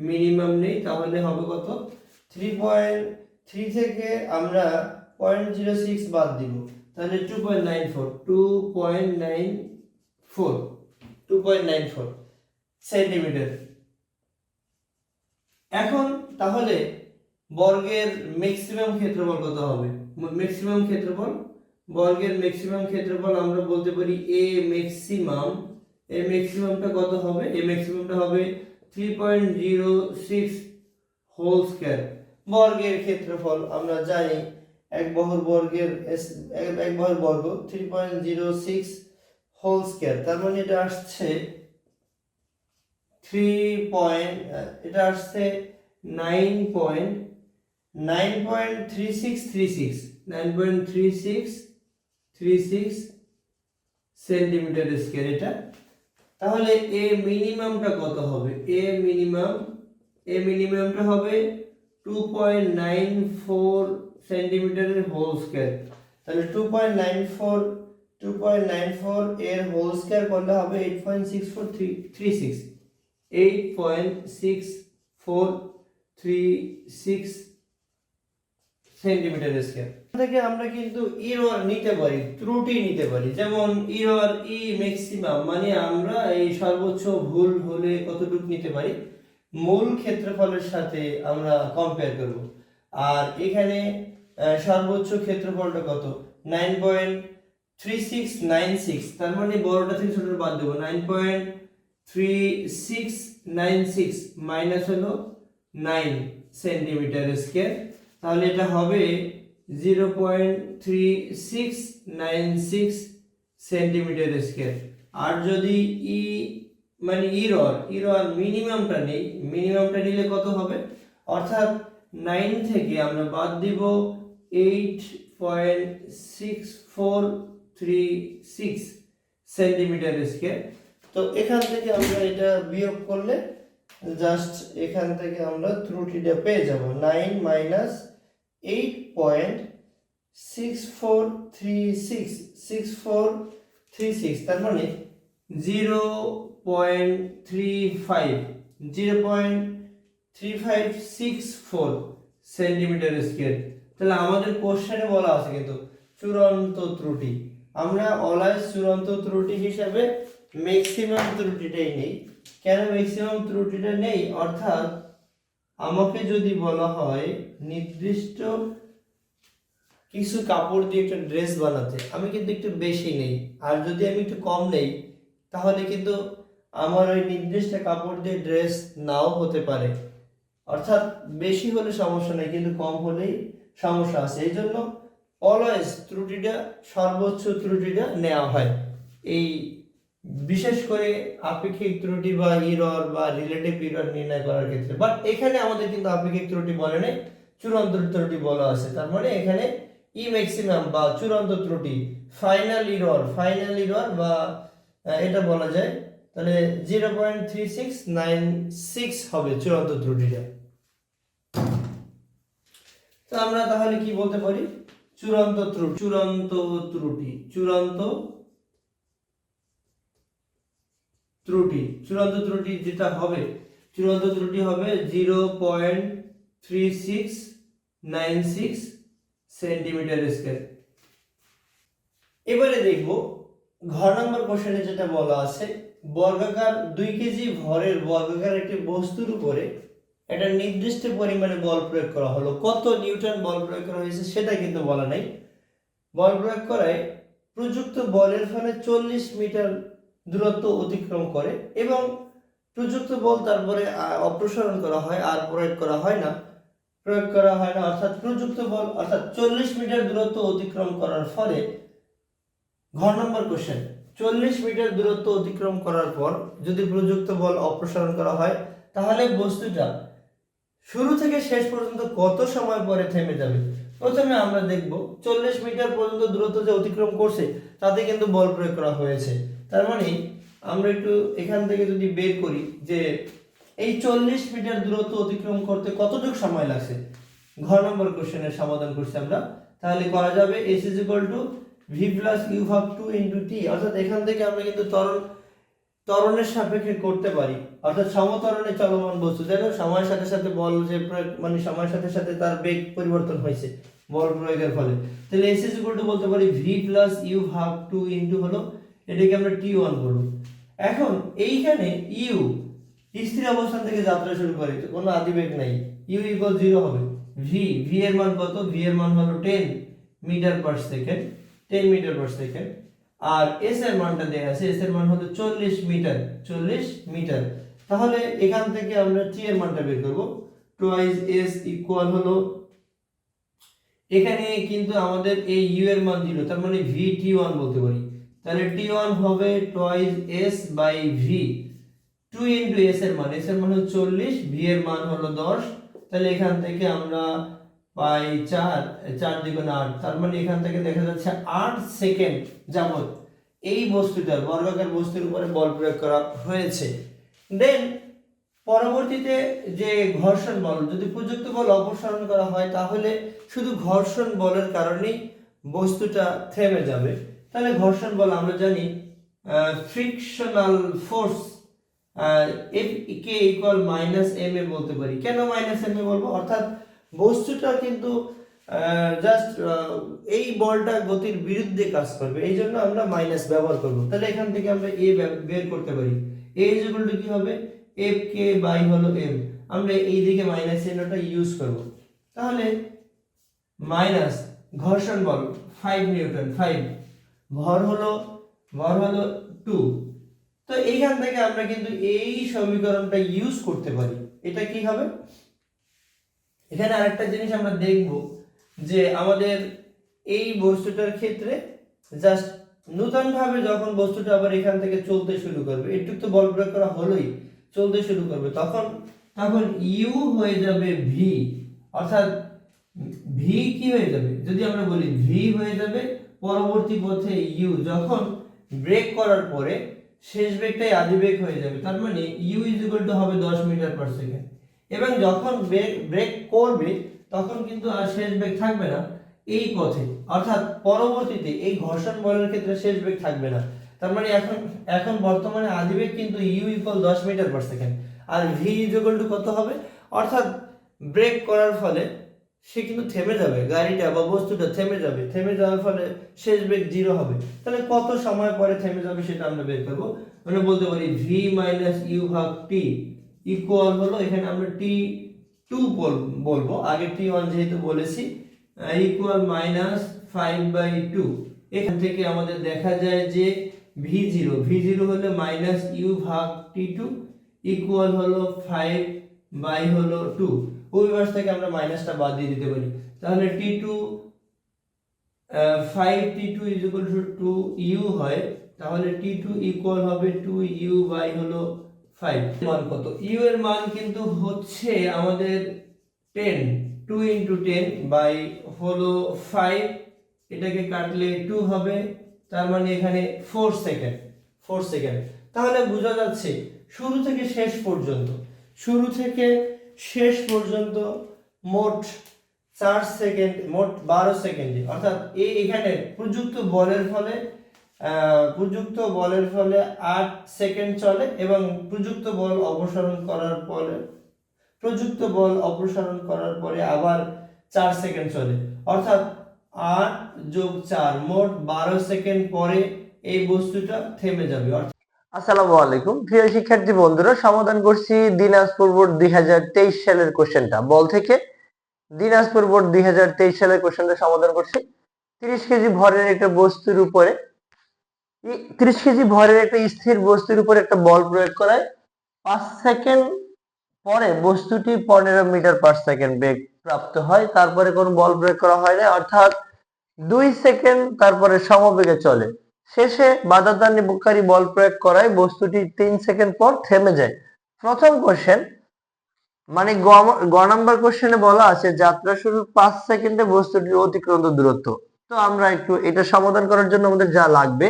মিনিমাম নেই তাহলে হবে কত? 3.3 থেকে আমরা 0.06 বাদ দিব, তাহলে 2.94 সেন্টিমিটার। এখন তাহলে বর্গের ম্যাক্সিমাম ক্ষেত্রফল কত হবে? ম্যাক্সিমাম ক্ষেত্রফল, বর্গের ম্যাক্সিমাম ক্ষেত্রফল আমরা বলতে পারি এ ম্যাক্সিমাম এই ম্যাক্সিমামটা কত হবে? এই ম্যাক্সিমামটা হবে 3.06 হোল স্কয়ার। বর্গের ক্ষেত্রফল আমরা জানি এক বাহুর বর্গের এক বাহুর বর্গ 3.06 হোল স্কয়ার, তার মানে এটা আসছে 9.3636 9.3636 সেন্টিমিটার স্কয়ার এটা। তাহলে এ মিনিমামটা কত হবে? এ মিনিমামটা হবে 2.94 সেন্টিমিটারের হোল স্কয়ার। তাহলে 2.94 এর হোল স্কয়ার করলে হবে 8.6436 8.6436 সেন্টিমিটার স্কয়ার। থেকে আমরা কিন্তু এরর নিতে পারি, ত্রুটি নিতে পারি। যেমন এরর ই ম্যাক্সিমাম মানে আমরা এই সর্বোচ্চ ভুল হলে কতটুকু নিতে পারি, মূল ক্ষেত্রফলের সাথে আমরা কম্পেয়ার করব। আর এখানে সর্বোচ্চ ক্ষেত্রফলটা কত? 9.3696, তার মানে বড়টা থেকে ছোটটা বাদ দেব। 9.3696 মাইনাস হলো 9 সেন্টিমিটার স্কয়ার, তাহলে এটা হবে 0.3696 সেন্টিমিটার স্কয়ার। আর যদি ই মানে এরর মিনিমামটা নেই, মিনিমামটা নিলে কত হবে? অর্থাৎ 9 থেকে আমরা বাদ দিব 8.6436 সেন্টিমিটার স্কয়ার। তো এখান থেকে আমরা এটা বিয়োগ করলে জাস্ট এখান থেকে আমরা ত্রুটিটা পেয়ে যাব। 9 মাইনাস 8.6436 তার মানে 0.3564 সেন্টিমিটার স্কয়ার। তাহলে আমাদের কোশ্চেনে বলা আছে কিন্তু চূড়ান্ত ত্রুটি, আমরা অলওয়েজ চূড়ান্ত ত্রুটি হিসাবে ম্যাক্সিমাম ত্রুটিটাই নেই। কেন ম্যাক্সিমাম ত্রুটিটা নেই? অর্থাৎ আমাকে যদি বলা হয় নির্দিষ্ট কিছু কাপড় দিয়ে একটা ড্রেস বানাতে, আমি কিন্তু একটু বেশি নেই। আর যদি আমি একটু কম নেই তাহলে কিন্তু আমার ওই নির্দিষ্ট কাপড় দিয়ে ড্রেস নাও হতে পারে। অর্থাৎ বেশি হলে সমস্যা নেই, কিন্তু কম হলেই সমস্যা আছে। এই জন্য অলওয়েজ ত্রুটিটা, সর্বোচ্চ ত্রুটিটা নেওয়া হয় এই বিশেষ করে আপেক্ষিক ত্রুটি বা এরর বা রিলেটিভ এরর নির্ণয় করার ক্ষেত্রে। বাট এখানে আমাদের কিন্তু আপেক্ষিক ত্রুটি বলে নাই, চূড়ান্ত ত্রুটি বলা আছে। তার মানে এখানে ই ম্যাক্সিমাম বা চূড়ান্ত ত্রুটি, ফাইনাল এরর বা এটা বলা যায়। তাহলে 0.3696 হবে চূড়ান্ত ত্রুটিটা। তো আমরা তাহলে কি বলতে পারি? চূড়ান্ত ত্রুটি যেটা হবে, চূড়ান্ত ত্রুটি হবে 0.3696 সেন্টিমিটার স্কয়ার। এবারে দেখব ঘ নম্বর কোশ্চেনে যেটা বলা আছে, বর্গাকার 2 কেজি ভরের বর্গাকার একটি বস্তুর উপরে একটা নির্দিষ্ট পরিমাণে বল প্রয়োগ করা হলো। কত নিউটন বল প্রয়োগ করা হয়েছে সেটা কিন্তু বলা নাই। বল প্রয়োগ করায় প্রযুক্ত বলের ফলে 40 মিটার দূরত্ব অতিক্রম করে এবং প্রযুক্ত বল তারপরে অপসারণ করা হয়, আর প্রয়োগ করা হয় না। অর্থাৎ প্রযুক্ত বল অর্থাৎ 40 মিটার দূরত্ব অতিক্রম করার ফলে, ঘ নম্বর কোশ্চেন, 40 মিটার দূরত্ব অতিক্রম করার পর যদি প্রযুক্ত বল অপসারণ করা হয় তাহলে বস্তুটা শুরু থেকে শেষ পর্যন্ত কত সময় পরে থেমে যাবে। প্রথমে আমরা দেখব 40 মিটার পর্যন্ত দূরত্ব যে অতিক্রম করছে তাতে কিন্তু বল প্রয়োগ করা হয়েছে। তার মানে আমরা একটু এখান থেকে যদি বের করি যে এই 40 মিটার দূরত্ব অতিক্রম করতে কতটুকু সময় লাগছে, ঘ নম্বর কোশ্চেনের সমাধান করছি আমরা। তাহলে করা যাবে s = v + u ভাগ 2 * t। অর্থাৎ এখান থেকে আমরা কিন্তু ত্বরণের সাপেক্ষে করতে পারি। অর্থাৎ সমত্বরণে চলমান বস্তু যেন সময়ের সাথে সাথে বল যে প্রয়োগ মানে সময়ের সাথে সাথে তার বেগ পরিবর্তন হয়েছে বল প্রয়োগের ফলে। তাহলে s = বলতে পারি v + u ভাগ 2 * হলো এটাকে আমরা t1 বলবো। এখন এইখানে u স্থির অবস্থান থেকে যাত্রা শুরু করে, কোনো আদিবেগ নাই, u = 0 হবে। v এর মান কত? v এর মান হলো 10 মিটার পার সেকেন্ড। আর এস এর মানটা দেয়া আছে, এস এর মান হলো 40 মিটার, 40 মিটার। তাহলে এখান থেকে আমরা টি এর মানটা বের করব। টোয়াইস এস ইকুয়াল হলো, এখানে কিন্তু আমাদের এই ইউ এর মান দিল, তার মানে ভি টি ওয়ান বলতে পারি। তাহলে টি ওয়ান হবে twice S by V, 2 into S এর মান, এস এর মান হলো 40, ভি এর মান হলো 10। তাহলে এখান থেকে আমরা পাই 4, 4 দ্বিগুণ 8, তার মানে এখান থেকে দেখা যাচ্ছে 8 সেকেন্ড যাবত এই বস্তুটার, বর্গাকার বস্তুর উপরে বল প্রয়োগ করা হয়েছে। দেন পরবর্তীতে যে ঘর্ষণ বল, যদি প্রযুক্ত বল অপসারণ করা হয় তাহলে শুধু ঘর্ষণ বলের কারণেই বস্তুটা থেমে যাবে। তাহলে ঘর্ষণ বল আমরা জানি frictional force F K equal minus M A বলতে পারি। কেন মাইনাস এম এ বলবো? অর্থাৎ বস্তুটা কিন্তু জাস্ট এই বলটা গতির বিরুদ্ধে কাজ করবে, এই জন্য আমরা মাইনাস ব্যবহার করব। তাহলে এখান থেকে আমরা এ বের করতে পারি। এ ইজ ইকুয়াল টু কি হবে? এফ কে বাই হলো এম, আমরা এই দিকে মাইনাস চিহ্নটা ইউজ করব। তাহলে মাইনাস ঘর্ষণ বল 5 নিউটন, 5, ভর হলো 2। তো এইখান থেকে আমরা কিন্তু এই সমীকরণটা ইউজ করতে পারি। এটা কি হবে? এখানে আরেকটা জিনিস আমরা দেখব যে আমাদের এই বস্তুটার ক্ষেত্রে জাস্ট নতুন ভাবে যখন বস্তুটা আবার এখান থেকে চলতে শুরু করবে, একটু তো বল প্রয়োগ করা হলোই, চলতে শুরু করবে, তখন ইউ হয়ে যাবে ভি, অর্থাৎ ভি কি হয়ে যাবে? যদি আমরা বলি ভি হয়ে যাবে পরবর্তী পথে ইউ, যখন ব্রেক করার পরে শেষ বেগটাই আদি বেগ হয়ে যাবে, তার মানে ইউ ইজ ইকুয়াল টু হবে 10 মিটার পার সেকেন্ড। এবং যখন ব্রেক করবে তখন কিন্তু আর শেষ বেগ থাকবে না এই পথে, অর্থাৎ পরবর্তীতে এই ঘর্ষণ বলের ক্ষেত্রে শেষ বেগ থাকবে না। তার মানে এখন বর্তমানে আদি বেগ কিন্তু U equal 10 metre per second, আর ভি ইজ ইকুয়াল টু কত হবে? অর্থাৎ ব্রেক করার ফলে সে কিন্তু থেমে যাবে, গাড়িটা বা বস্তুটা থেমে যাবে, থেমে যাওয়ার ফলে শেষ বেগ 0 হবে। তাহলে কত সময় পরে থেমে যাবে সেটা আমরা বের করব। মানে বলতে পারি ভি মাইনাস ইউ ভাগ টি ইকুয়াল হলো, এখানে আমরা টি টু বলবো, আগে টি ওয়ান যেহেতু বলেছি, ইকুয়াল মাইনাস 5/2। এখান থেকে আমাদের দেখা যায় যে ভি জিরো হলো মাইনাস ইউ ভাগ টি টু ইকুয়াল হলো 5/2। ওই পাশ থেকে আমরা মাইনাসটা বাদ দিয়ে দিতে পারি। তাহলে T two 5t2 is equal to 2u হয়, তাহলে t2 ইকুয়াল হবে 2u বাই হলো 5। মান কত? u এর মান কিন্তু হচ্ছে আমাদের 10, 2 ইনটু 10 বাই হলো 5, এটাকে কাটলে 2 হবে, তার মানে এখানে 4 সেকেন্ড, 4 সেকেন্ড। তাহলে বোঝা যাচ্ছে শুরু থেকে শেষ পর্যন্ত মোট 4 সেকেন্ড, মোট 12 সেকেন্ডে, অর্থাৎ এখানে প্রযুক্ত বলের ফলে 8 সেকেন্ড চলে এবং প্রযুক্ত বল অপসারণ করার পরে আবার 4 সেকেন্ড চলে, অর্থাৎ 8 যোগ 4 মোট 12 সেকেন্ড পরে এই বস্তুটা থেমে যাবে। আসসালামু আলাইকুম প্রিয় শিক্ষার্থী বন্ধুরা, সমাধান করছি দিনাজপুর বোর্ড 2023 সালের কোশ্চেনটা। বল থেকে দিনাজপুর বোর্ড 2023 সালের কোশ্চেনটা সমাধান করছি। 30 কেজি ভরের একটা বস্তুর উপরে 30 কেজি ভরের একটা স্থির বস্তুর উপরে একটা বল প্রয়োগ করায় 5 সেকেন্ড পরে বস্তুটি 15 মিটার পার সেকেন্ড বেগ প্রাপ্ত হয়। তারপরে কোনো বল প্রয়োগ করা হয় না, অর্থাৎ 2 সেকেন্ড তারপরে সমবেগে চলে। শেষে বাধাদানকারী বল প্রয়োগ করায় বস্তুটি 3 সেকেন্ড পর থেমে যায়। প্রথম কোশ্চেন মানে গ নাম্বার কোশ্চেনে বলা আছে যাত্রা শুরুর 5 সেকেন্ডে বস্তুটির অতিক্রান্ত দূরত্ব। তো আমরা একটু এটা সমাধান করার জন্য আমাদের যা লাগবে,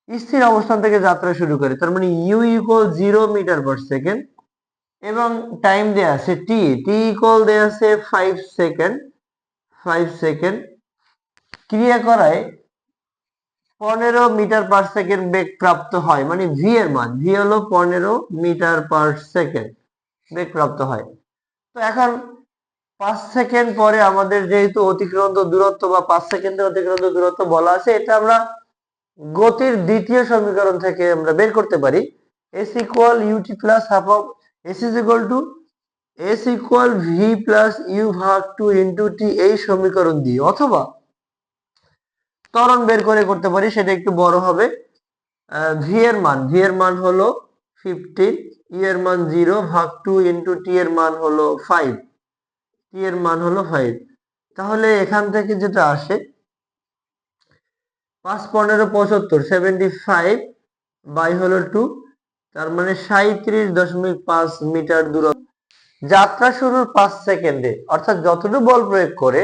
স্থির অবস্থান থেকে যাত্রা শুরু করে, তার মানে U equal 0 metre per second এবং টাইম দেয়া আছে টি ইকুয়াল দেয়া আছে 5 সেকেন্ড, 5 সেকেন্ড ক্রিয়া করায় 15 মিটার পার সেকেন্ড বেগ প্রাপ্ত হয়, মানে ভি এর মান, ভি হলো 15 মিটার পার সেকেন্ড বেগ প্রাপ্ত হয়। তো এখন 5 সেকেন্ড পরে আমাদের যেহেতু অতিক্রান্ত দূরত্ব বা 5 সেকেন্ডের অতিক্রান্ত দূরত্ব বলা আছে, এটা আমরা গতির দ্বিতীয় সমীকরণ থেকে আমরা বের করতে পারি। s equal U T plus half of s is equal to s equal V plus U ভাগ 2 ইনটু টি, এই সমীকরণ দিয়ে, অথবা ত্বরণ বের করে করতে পারি, সেটা একটু বড় হবে। ভি এর মান হলো 15, ইউ এর মান 0 ভাগ 2 ইন্টু টি এর মান হলো 5, টি এর মান হলো 5। তাহলে এখান থেকে যেটা আসে 5 15 75, 75 বাই হলো 2, তার মানে 37.5 মিটার দূরত্ব। যাত্রা শুরুর 5 সেকেন্ডে, অর্থাৎ যতটুকু বল প্রয়োগ করে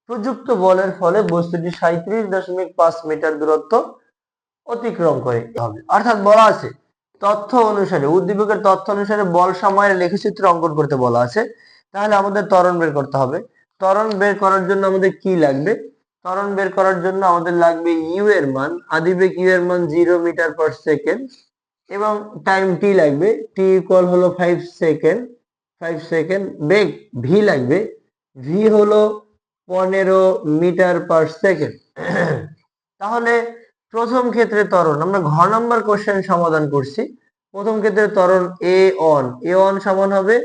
প্রযুক্ত বলের ফলে বস্তুটি 37.5 মিটার দূরত্ব অতিক্রম করে হবে। অর্থাৎ বলা আছে তথ্য অনুসারে, উদ্দীপকের তথ্য অনুসারে বল সময়ের লেখচিত্র অঙ্কন করতে বলা আছে। তাহলে আমাদের ত্বরণ বের করতে হবে। ত্বরণ বের করার জন্য আমাদের কি লাগবে? ত্বরণ বের করার জন্য আমাদের লাগবে ইউ এর মান, আদিবেগ ইউ এর মান 0 মিটার পার সেকেন্ড, এবং টাইম টি লাগবে, টি ইকুয়াল হলো 5 সেকেন্ড, 5 সেকেন্ড। বেগ ভি লাগবে, ভি হলো 15 মিটার পার সেকেন্ড। তাহলে প্রথম ক্ষেত্রে ত্বরণ, আমরা ঘ নাম্বার কোশ্চেন সমাধান করছি। প্রথম ক্ষেত্রে ত্বরণ এ অন সমান হবে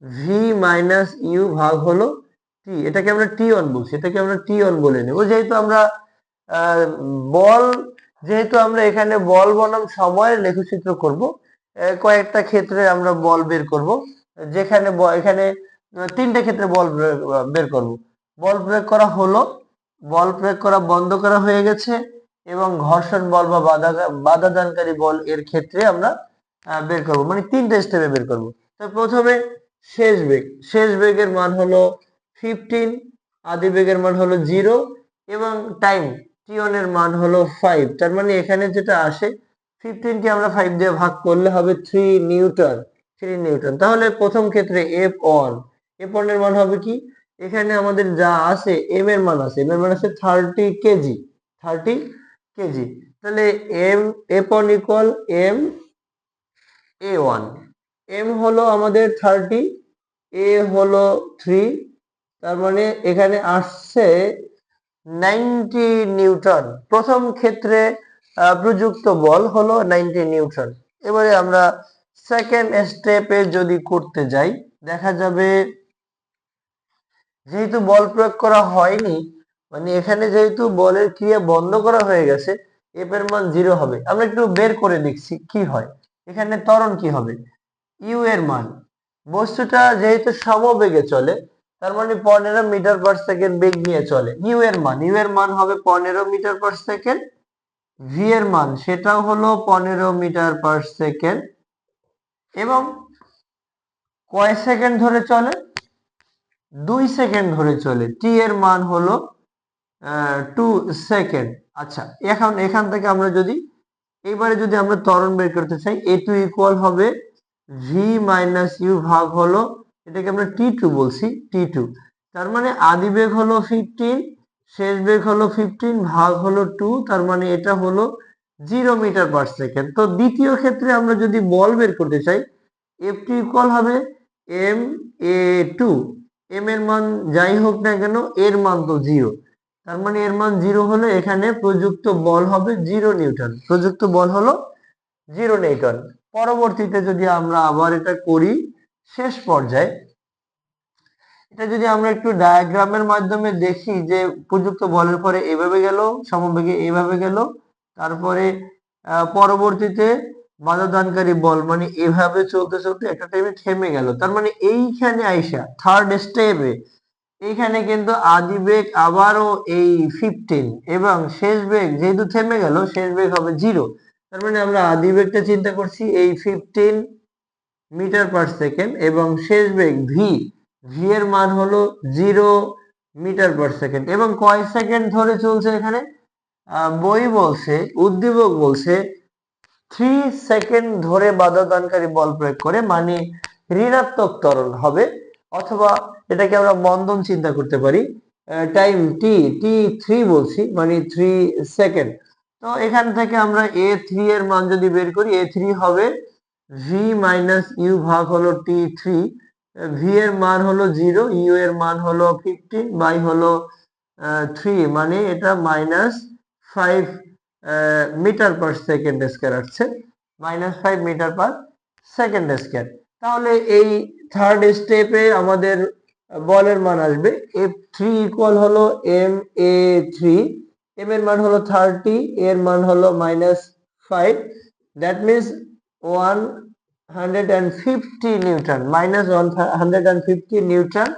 ভি মাইনাস ইউ ভাগ হলো টি, এটাকে আমরা টি অন বলছি, এটাকে আমরা টি অন বলে নেব। যেহেতু আমরা আহ, বল যেহেতু আমরা এখানে বল বনাম সময়ের লেখচিত্র করব, কয়েকটা ক্ষেত্রে আমরা বল বের করব, যেখানে এখানে তিনটে ক্ষেত্রে বল বের করব। বল প্রয়োগ করা হলো, বল প্রয়োগ করা বন্ধ করা হয়ে গেছে, এবং ঘর্ষণ বল বা বাধা দানকারী বল এর ক্ষেত্রে আমরা বের করব, মানে তিনটে স্টেপে বের করব। তো প্রথমে শেষ বেগের মান হলো 15, আদি বেগের মান হলো 0, এবং টাইম টি1 এর মান হলো 5। তার মানে এখানে যেটা আসে 15 কে আমরা 5 দিয়ে ভাগ করলে হবে 3 নিউটন। তাহলে প্রথম ক্ষেত্রে এফ অন এর মান হবে কি? এখানে আমাদের যা আছে এম এর মান আছে, 30 কেজি, 30 কেজি। তাহলে F on equal A one, M হলো আমাদের 30, এ হলো 3, তার মানে এখানে আসছে 90 নিউটন। প্রথম ক্ষেত্রে প্রযুক্ত বল হলো 90 নিউটন। এবারে আমরা সেকেন্ড স্টেপে যদি করতে যাই, দেখা যাবে যেহেতু বল প্রয়োগ করা হয়নি, মানে এখানে যেহেতু বলের ক্রিয়া বন্ধ করা হয়ে গেছে, এফ এর মান 0 হবে। আমরা একটু বের করে দেখছি কি হয়। এখানে ত্বরণ কি হবে? ইউ এর মান, বস্তুটা যেহেতু সমবেগে চলে, তার মানে 15 মিটার পার সেকেন্ড বেগ নিয়ে চলে। ইউ এর মান হবে 15 মিটার পার সেকেন্ড। ভি এর মান সেটাও হলো 15 মিটার পার সেকেন্ড, এবং কয় সেকেন্ড ধরে চলে? 2 সেকেন্ড ধরে চলে। টি এর মান হলো 2 সেকেন্ড। আচ্ছা, এখন এখান থেকে আমরা যদি এবারে যদি আমরা ত্বরণ বের করতে চাই, এ2 ইকুয়াল হবে ভি মাইনাস ইউ ভাগ হলো, এটাকে আমরা টি2 বলছি, টি2। তার মানে আদি বেগ হলো 15, শেষ বেগ হলো 15 ভাগ হলো 2, তার মানে এটা হলো 0 মিটার পার সেকেন্ড। তো দ্বিতীয় ক্ষেত্রে আমরা যদি বল বের করতে চাই, এফ2 ইকুয়াল হবে এম এম এর মান যাই হোক না কেন, এর মান তো 0, তার মানে এর মান 0 হলে এখানে প্রযুক্ত বল হবে 0 নিউটন। প্রযুক্ত বল হলো 0 নিউটন। পরবর্তীতে যদি আমরা আবার এটা করি, শেষ পর্যায়ে এটা যদি আমরা একটু ডায়াগ্রামের মাধ্যমে দেখি যে প্রযুক্ত বলের পরে এভাবে গেল, সমবেগে এইভাবে গেল, তারপরে পরবর্তীতে বাধা দানকারী বল মানে এভাবে চলতে চলতে একটা টাইমে থেমে গেল। তার মানে এইখানে আইসা থার্ড স্টেপে এইখানে কিন্তু আদি বেগ আবারও এই 15, এবং শেষ বেগ যেহেতু থেমে গেল, শেষ বেগ হবে 0। তার মানে আমরা আদি বেগটা চিন্তা করছি এই 15 মিটার পার সেকেন্ড, এবং শেষ বেগ ভি এর মান হলো 0 মিটার পার সেকেন্ড। এবং কয় সেকেন্ড ধরে চলছে এখানে? বই বলছে, উদ্দীপক বলছে 3 সেকেন্ড ধরে বাধা দানকারী বল প্রয়োগ করে, মানে ঋণাত্মক ত্বরণ হবে, অথবা এটাকে আমরা মন্দন চিন্তা করতে পারি। টাইম টি3 বলছি, মানে 3 সেকেন্ড। তো এখান থেকে আমরা এ3 এর মান যদি বের করি, এ3 হবে ভি মাইনাস ইউ ভাগ হলো টি3। ভি এর মান হলো 0, ইউ এর মান হলো 15 বাই হলো 3, মানে এটা -5 মিটার পার সেকেন্ড স্কয়ার আসছে, -5 মিটার পার সেকেন্ড স্কয়ার। তাহলে এই থার্ড স্টেপে আমাদের বলের মান আসবে F3 ইকুয়াল হলো এম এ থ্রি, এম এর মান হলো 30, এর মান হলো -5, দ্যাট মিনস 150 নিউটন, -150 নিউটন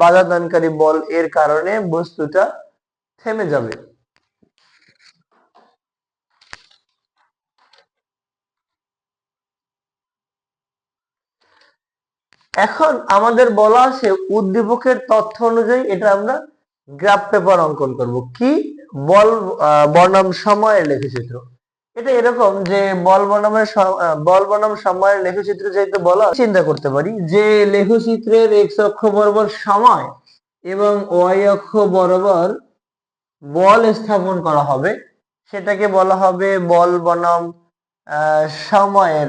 বাধা দানকারী বল এর কারণে বস্তুটা থেমে যাবে। এখন আমাদের বলা আছে উদ্দীপকের তথ্য অনুযায়ী এটা আমরা গ্রাফ পেপার অঙ্কন করব। কি? বল বনাম সময়ের লেখচিত্র। এটা এরকম যে বল বনাম সময়ের লেখচিত্র যেহেতু বলা, চিন্তা করতে পারি যে লেখচিত্রের এক্স অক্ষ বরাবর সময় এবং ওয়াই অক্ষ বরাবর বল স্থাপন করা হবে, সেটাকে বলা হবে বল বনাম সময়ের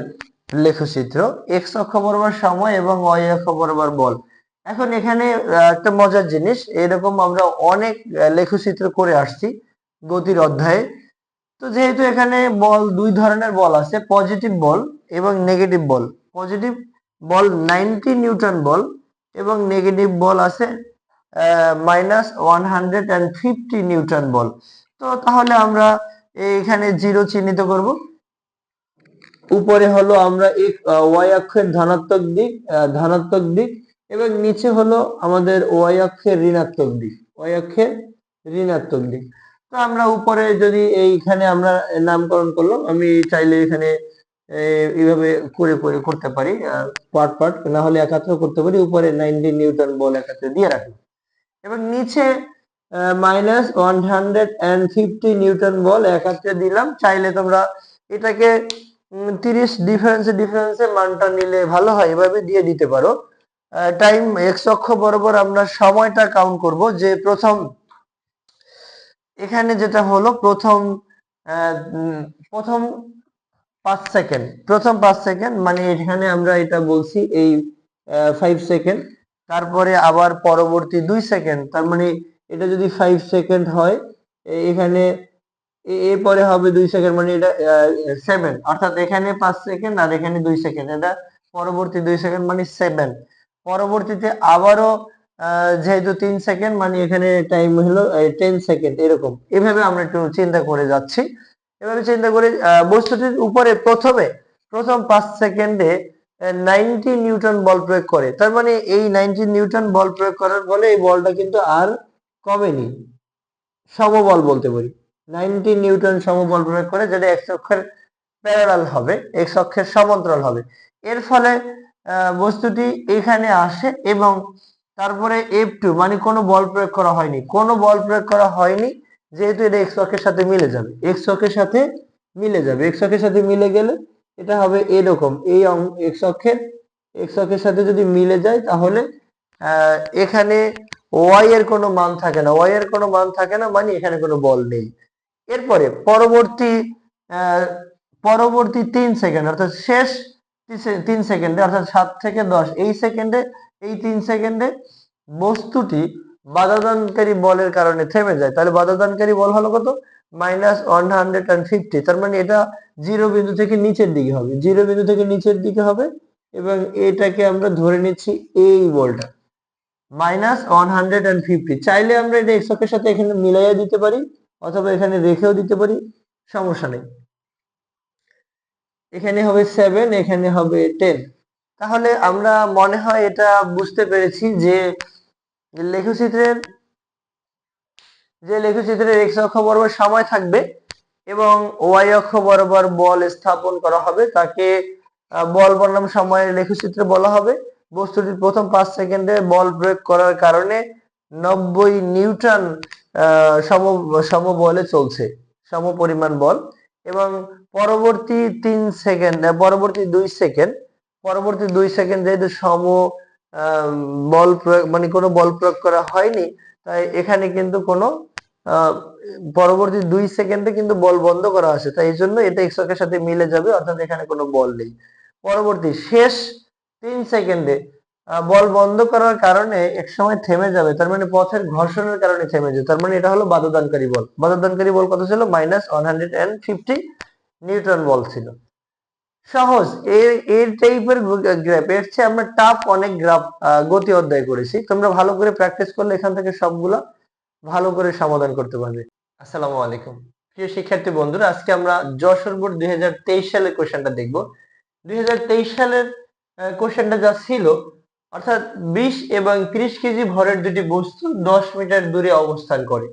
লেখচিত্র। এক্স অক্ষ বরাবর সময় এবং ওয়াই অক্ষ বরাবর বল। এখন এখানে একটা মজার জিনিস, এরকম আমরা অনেক লেখচিত্র করে আসছি গতির অধ্যায়ে। তো যেহেতু এখানে বল দুই ধরনের বল আছে, পজিটিভ বল এবং নেগেটিভ বল। পজিটিভ বল 90 নিউটন বল এবং নেগেটিভ বল আছে -150 নিউটন বল। তো তাহলে আমরা এখানে 0 চিহ্নিত করব। উপরে হলো আমরা ওয়াই অক্ষের ধনাত্মক দিক এবং নিচে হলো আমাদের ওয়াই অক্ষের ঋণাত্মক দিক, ওয়াই অক্ষের ঋণাত্মক দিক। তো আমরা উপরে যদি এইখানে আমরা নামকরণ করলাম, আমি চাইলে এখানে এইভাবে করে করে করতে পারি, পার্ট পার্ট না হলে একাত্র করতে পারি। উপরে 90 নিউটন বল একাত্রে দিয়ে রাখি এবং নিচে -150 নিউটন বল একাত্রে দিলাম। চাইলে তোমরা এটাকে 30 ডিফারেন্সে মানটা নিলে ভালো হয়, এভাবে দিয়ে দিতে পারো। টাইম এক্স অক্ষ বরাবর আমরা সময়টা কাউন্ট করব, যে প্রথম এখানে যেটা হলো প্রথম 5 সেকেন্ড, মানে এখানে আমরা এটা বলছি এই 5 সেকেন্ড। তারপরে আবার পরবর্তী 2 সেকেন্ড, তার মানে এটা যদি 5 সেকেন্ড হয়, এখানে এরপরে হবে 2 সেকেন্ড, মানে এটা 7, অর্থাৎ এখানে 5 সেকেন্ড আর এখানে 2 সেকেন্ড, এটা পরবর্তী 2 সেকেন্ড মানে 7। পরবর্তীতে আবারও যেহেতু 3 সেকেন্ড, মানে এখানে টাইম হলো 10 সেকেন্ড। এরকম এভাবে আমরা একটু চিন্তা করে যাচ্ছি। এভাবে চিন্তা করে বস্তুটির উপরে প্রথম 5 সেকেন্ডে 90 নিউটন বল প্রয়োগ করে। তার মানে এই 90 নিউটন বল প্রয়োগ করার ফলে এই বলটা কিন্তু আর কমেনি, সমবল বলতে পারি। 90 নিউটন সমবল প্রয়োগ করে, যেটা এক্স অক্ষের প্যারালাল হবে, এক্স অক্ষের সমান্তরাল হবে। এর ফলে বস্তুটি এখানে আসে এবং তারপরে F2, মানে কোনো বল প্রয়োগ করা হয়নি, যেহেতু এটা এক্স অক্ষের সাথে মিলে যাবে, এক্স অক্ষের সাথে মিলে গেলে এটা হবে এরকম। এই এক্স অক্ষের সাথে যদি মিলে যায়, তাহলে এখানে ওয়াই এর কোনো মান থাকে না, মানে এখানে কোনো বল নেই। এরপরে পরবর্তী 3 সেকেন্ড, অর্থাৎ শেষ 3 সেকেন্ডে, অর্থাৎ 7 থেকে 10 এই 3 সেকেন্ডে বস্তুটি বাধাদানকারী বলের কারণে থেমে যায়। তাহলে বাধাদানকারী বল হলো কত? -150। তার মানে এটা 0 বিন্দু থেকে নিচের দিকে হবে এবং এটাকে আমরা ধরে নিচ্ছি এই বলটা -150। চাইলে আমরা এটা এক্স অক্ষের সাথে এখানে মিলাইয়া দিতে পারি অথবা এখানে রেখেও দিতে পারি, সমস্যা নেই। এখানে হবে 7, এখানে হবে 10। তাহলে আমরা মনে হয় এটা বুঝতে পেরেছি যে লেখচিত্রের এক্স অক্ষ বরাবর সময় থাকবে এবং ওয়াই অক্ষ বরাবর বল স্থাপন করা হবে, তাকে বল বনাম সময়ের লেখচিত্র বলা হবে। বস্তুটির প্রথম 5 সেকেন্ডে বল প্রয়োগ করার কারণে 90 নিউটন সমবলে চলছে, সমপরিমাণ বল। এবং পরবর্তী 2 সেকেন্ড যেহেতু বল প্রয়োগ, মানে কোনো বল প্রয়োগ করা হয়নি, তাই এখানে কিন্তু কোনো পরবর্তী 2 সেকেন্ডে কিন্তু বল বন্ধ করা আছে, তাই এই জন্য এটা এক্স অক্ষের সাথে মিলে যাবে, অর্থাৎ এখানে কোনো বল নেই। পরবর্তী শেষ 3 সেকেন্ডে বল বন্ধ করার কারণে এক সময় থেমে যাবে, তার মানে পথের ঘর্ষণের কারণে থেমে যাবে। তার মানে এটা হলো বাধাদানকারী বল কত ছিল? -150 নিউটন বল ছিল। সহজ এর টাইপের গ্রাফ, এর চেয়ে আমরা টাফ অনেক গ্রাফ গতি অধ্যায় করেছি। তোমরা ভালো করে প্র্যাকটিস করলে এখান থেকে সবগুলা ভালো করে সমাধান করতে পারবে। আসসালামু আলাইকুম প্রিয় শিক্ষার্থী বন্ধুরা, আজকে আমরা যশোর বোর্ড 2023 সালের কোশ্চেনটা দেখব। 2023 সালের কোশ্চেনটা যা ছিল, অর্থাৎ 20 এবং 30 কেজি ভরের দুটি বস্তু 10 মিটার দূরে অবস্থান করে।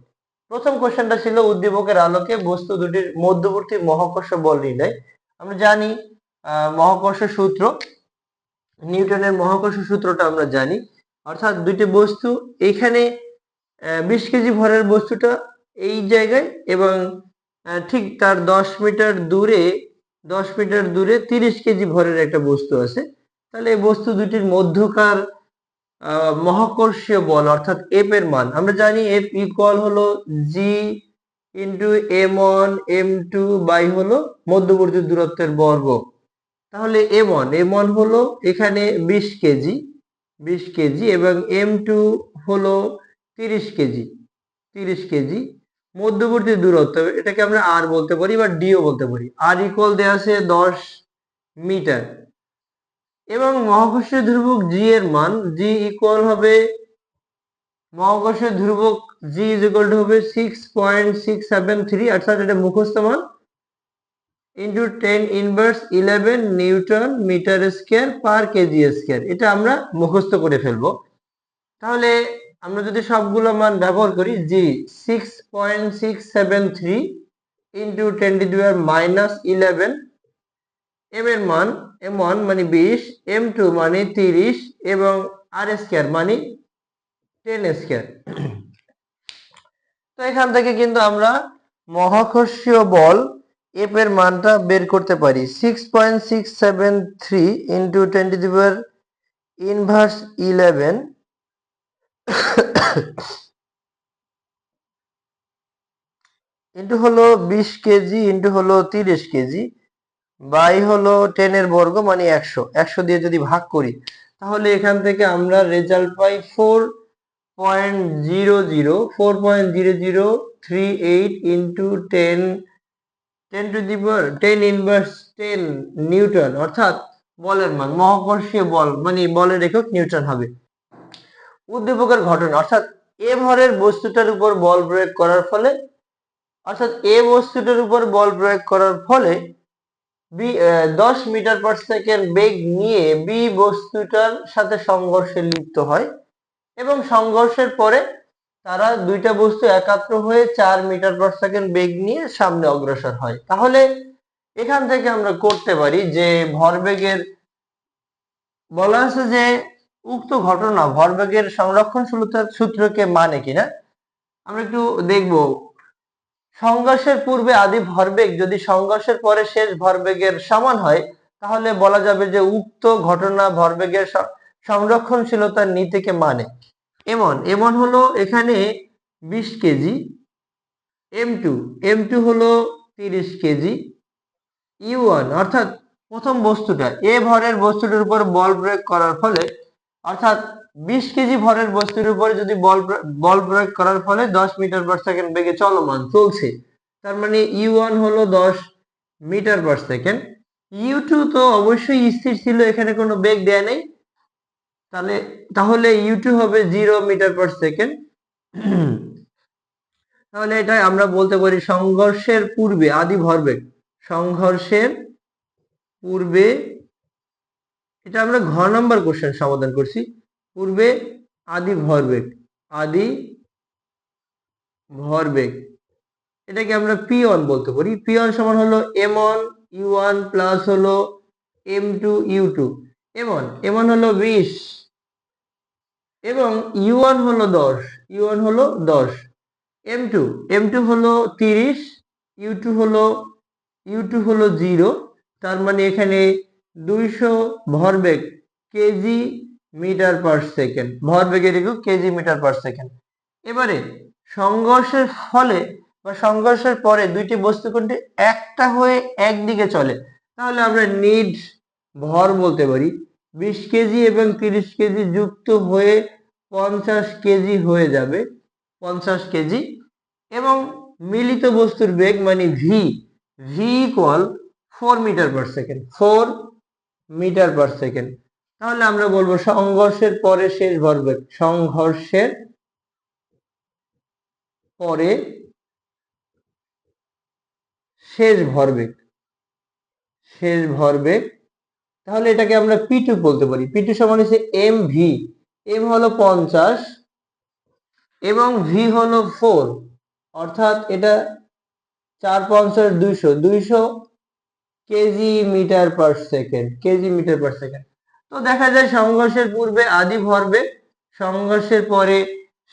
প্রথম কোশ্চেনটা ছিল উদ্দীপকের আলোকে বস্তু দুটির মধ্যবর্তী মহাকর্ষ বল নির্ণয়। আমরা জানি মহাকর্ষ সূত্র, নিউটনের মহাকর্ষ সূত্রটা আমরা জানি। অর্থাৎ দুটি বস্তু এখানে 20 কেজি ভরের বস্তুটা এই জায়গায় এবং ঠিক তার 10 মিটার দূরে 30 কেজি ভরের একটা বস্তু আছে। তাহলে এই বস্তু দুটির মধ্যকার মহাকর্ষীয় বল অর্থাৎ এফ এর মান আমরা জানি। এফ ইকুয়াল হলো জি ইন্টু m1 m2 বাই হলো মধ্যবর্তী দূরত্বের বর্গ। তাহলে এম ওয়ান হলো এখানে 20 কেজি এবং m2 হলো 30 কেজি মধ্যবর্তী দূরত্ব, এটাকে আমরা আর বলতে পারি বা ডিও বলতে পারি। আর ইকুয়াল দেওয়া আছে 10 মিটার এবং মহাকর্ষীয় ধ্রুবক জি এর মান জি ইকুয়াল হবে, মহাকর্ষীয় ধ্রুবক জি ইজ ইকুয়াল টু হবে 6.673, অর্থাৎ এটা মুখস্থ মান, into 10 inverse 11 newton metre square per kg square. এটা আমরা মুখস্থ করে ফেলবো। তাহলে আমরা যদি সবগুলো মান ব্যবহার করি, জি 6.673 ইন্টু 10⁻⁻11, এম এর মান m1 মানে 20, m2 মানে 30 এবং আর স্কয়ার মানে 10 স্কয়ার। তো এখান থেকে কিন্তু আমরা মহাকর্ষীয় বল এফ এর মানটা বের করতে পারি। 6.673 ইন্টু 10⁻⁻11 ইন্টু হলো 20 কেজি ইন্টু হলো 30 কেজি বাই হলো 10 এর বর্গ মানে 100 দিয়ে যদি ভাগ করি, তাহলে এখান থেকে আমরা রেজাল্ট পাই 4.0038 ইন্টু 10 ইনভার্স 10 নিউটন, অর্থাৎ বলের মান, মহাকর্ষীয় বল মানে বলের একক নিউটন হবে। উদ্দীপকের ঘটনা, অর্থাৎ এ ভরের বস্তুটার উপর বল প্রয়োগ করার ফলে, অর্থাৎ এ বস্তুটার উপর বল প্রয়োগ করার ফলে 10 মিটার পার সেকেন্ড বেগ নিয়ে বি বস্তুটার সাথে সংঘর্ষে লিপ্ত হয় এবং সংঘর্ষের পরে তারা দুইটা বস্তু একাত্র হয়ে 4 মিটার পার সেকেন্ড বেগ নিয়ে সামনে অগ্রসর হয়। তাহলে এখান থেকে আমরা করতে পারি যে ভরবেগের, বলা আছে যে উক্ত ঘটনা ভরবেগের সংরক্ষণশীলতার সূত্রকে মানে কিনা। আমরা একটু দেখব, সংঘর্ষের পূর্বে আদি ভরবেগ যদি সংঘর্ষের পরে শেষ ভরবেগের সমান হয়, তাহলে বলা যাবে যে উক্ত ঘটনা ভরবেগের সংরক্ষণশীলতার নীতিকে মানে। এমন হলো এখানে 20 কেজি, এম টু হলো 30 কেজি, ইউ1 অর্থাৎ প্রথম বস্তুটা এ ভরের বস্তুটির উপর বল প্রয়োগ করার ফলে, অর্থাৎ 20 কেজি ভরের বস্তুর উপরে যদি বল প্রয়োগ করার ফলে 10 মিটার পার সেকেন্ড বেগে চলমান চলছে, তার মানে ইউ1 হলো 10 মিটার পার সেকেন্ড। ইউ2 তো অবশ্যই স্থির ছিল, এখানে কোনো বেগ দেয়া নেই, তাহলে ইউ2 হবে 0 মিটার পার সেকেন্ড। তাহলে এটা আমরা বলতে পারি সংঘর্ষের পূর্বে আদি ভরবেগ, সংঘর্ষের পূর্বে, এটা আমরা ঘ নাম্বার কোশ্চেন সমাধান করছি, পূর্বে আদি ভরবেগ এটাকে আমরা পি1 বলতে পারি। পি1 সমান হলো m1 u1 প্লাস হলো m2 u2। এমন হলো 20 এবং u1 হলো 10, m2 হলো 30, u2 হলো 0, তার মানে এখানে 200 ভরবেগ কেজি মিটার পার সেকেন্ড, ভরবেগের একক কেজি মিটার পার সেকেন্ড। এবারে সংঘর্ষের ফলে বা সংঘর্ষের পরে দুইটি বস্তু কোনটি একটা হয়ে একদিকে চলে, তাহলে আমরা নিড ভর বলতে পারি। 20 কেজি এবং 30 কেজি যুক্ত হয়ে 50 কেজি হয়ে যাবে, 50 কেজি, এবং মিলিত বস্তুর বেগ মানে V equal 4 metre per second, 4 metre per second. তাহলে আমরা বলবো সংঘর্ষের পরে শেষ ভরবেগ, সংঘর্ষের পরে শেষ ভরবেগ, শেষ ভরবেগ, তাহলে এটাকে আমরা P2 বলতে পারি। P2 সমান হচ্ছে mv, m হলো 50 এবং v হলো 4, অর্থাৎ এটা 4 50 200, 200 kg metre per second, kg metre per second. তো দেখা যায় সংঘর্ষের পূর্বে আদি ভরবেগ সংঘর্ষের পরে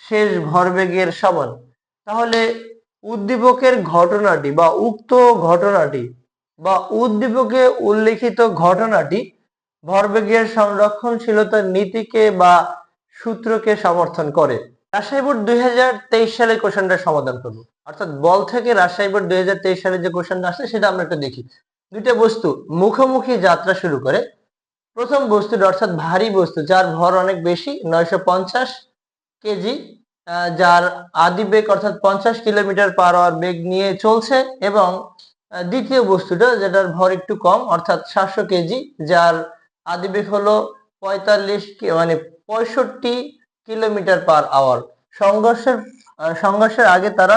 শেষ ভরবেগের সমান। তাহলে উদ্দীপকের ঘটনাটি বা উক্ত ঘটনাটি বা উদ্দীপকে উল্লেখিত ঘটনাটি ভরবেগের সংরক্ষণশীলতার নীতিকে বা সূত্রকে সমর্থন করে। রাজশাহী বোর্ড 2023 সালের কোশ্চেনটা সমাধান করব, অর্থাৎ বল থেকে রাজশাহী বোর্ড 2023 সালের যে কোশ্চেনটা আসছে সেটা আমরা একটু দেখি। দুইটা বস্তু মুখোমুখি যাত্রা শুরু করে। প্রথম বস্তুটা অর্থাৎ ভারী বস্তু যার ভর অনেক বেশি 950 কেজি, যার আদিবেগ অর্থাৎ 50 কিলোমিটার পার আওয়ার বেগ নিয়ে চলছে, এবং দ্বিতীয় বস্তুটা যেটার ভর একটু কম অর্থাৎ 700 কেজি, যার আদিবেগ হলো 65 কিলোমিটার পার আওয়ার। সংঘর্ষের আগে তারা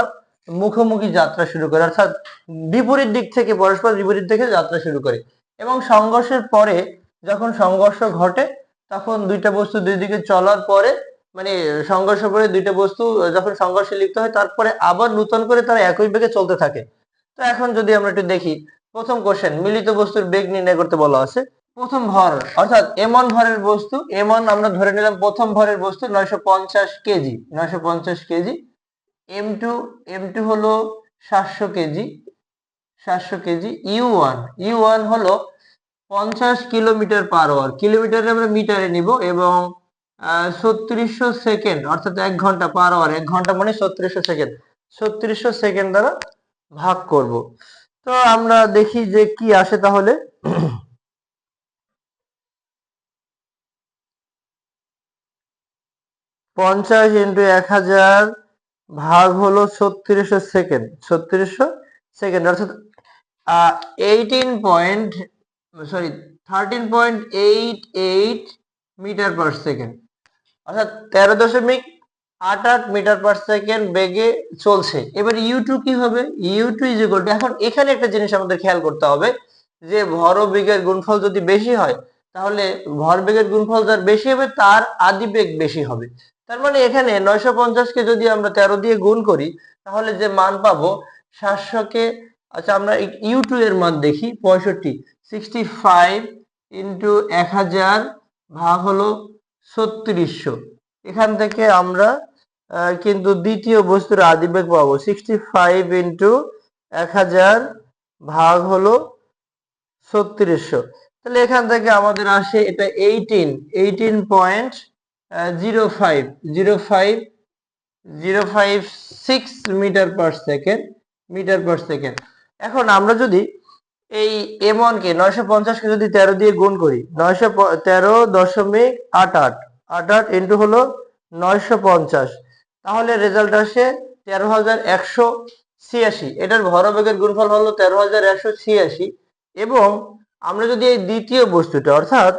মুখোমুখি যাত্রা শুরু করে, অর্থাৎ বিপরীত দিক থেকে, পরস্পর বিপরীত দিকে যাত্রা শুরু করে, এবং সংঘর্ষের পরে যখন সংঘর্ষ ঘটে তখন দুইটা বস্তু দুই দিকে চলার পরে, মানে সংঘর্ষ পরে দুইটা বস্তু যখন সংঘর্ষে লিপ্ত হয় তারপরে আবার নূতন করে তারা একই বেগে চলতে থাকে। তো এখন যদি আমরা একটু দেখি, প্রথম কোশ্চেন, মিলিত বস্তুর বেগ নির্ণয় করতে বলা আছে। প্রথম ভর অর্থাৎ m1 ভরের বস্তু, m1 আমরা ধরে নিলাম প্রথম ভরের বস্তু 950 কেজি, 950 কেজি। m2 হলো 700 কেজি, 700 কেজি। u1 হলো 50 কিলোমিটার পার আওয়ার, কিলোমিটারে আমরা মিটারে নিব, এবং 3600 সেকেন্ড অর্থাৎ 1 ঘন্টা পার আওয়ার, 1 ঘন্টা মানে 3600 সেকেন্ড, 3600 সেকেন্ড দ্বারা ভাগ করব। তো আমরা দেখি যে কি আসে তাহলে। 50 ইন্টু 1000 ভাগ হলো 3600 সেকেন্ড, 3600 সেকেন্ড অর্থাৎ 13.88 মিটার পার সেকেন্ড, অর্থাৎ 13.88 মিটার পার সেকেন্ড বেগে চলছে। এবার u2 কি হবে? u2 ইজ ইকুয়াল টু, এখন এখানে একটা জিনিস আমাদের খেয়াল করতে হবে যে ভরবেগের গুণফল যদি বেশি হয় তাহলে ভরবেগের গুণফল যার বেশি হবে তার আদিবেগ বেশি হবে। তার মানে এখানে 950 কে যদি আমরা 13 দিয়ে গুণ করি তাহলে যে মান পাবো 700 কে, আচ্ছা আমরা u2 এর মান দেখি, 65 ইন্টু 1000 ভাগ হলো 3600। এখান থেকে আমরা কিন্তু দ্বিতীয় বস্তুর আদিবেগ পাবো 65 ইন্টু 1000 ভাগ হলো 3600। তাহলে এখান থেকে আমাদের আসে এটা 18.05 metre per second, metre per second. এখন আমরা যদি এই m1 কে 950 কে যদি 13 দিয়ে গুণ করি, 913.88 ইন্টু হলো 950, তাহলে রেজাল্ট আসে 13186। এটার ভরবেগের গুণফল হলো 13186। এবং আমরা যদি এই দ্বিতীয় বস্তুটা অর্থাৎ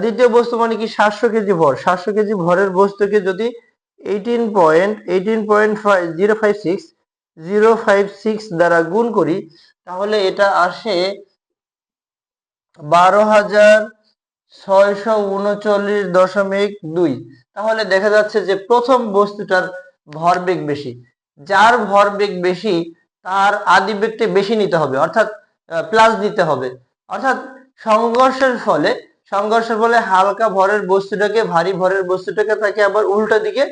দ্বিতীয় বস্তু মানে কি 700 কেজি ভর, 700 কেজি ভরের বস্তুকে যদি 18.056 দ্বারা গুণ করি তাহলে এটা আসে 12,639.2। তাহলে দেখা যাচ্ছে যে প্রথম বস্তুটার ভরবেগ বেশি, যার ভরবেগ বেশি তার আদিবেগটা বেশি নিতে হবে, অর্থাৎ প্লাস দিতে হবে। অর্থাৎ সংঘর্ষের ফলে হালকা ভরের বস্তুটাকে ভারী ভরের বস্তুটাকে তাকে আবার উল্টো দিকে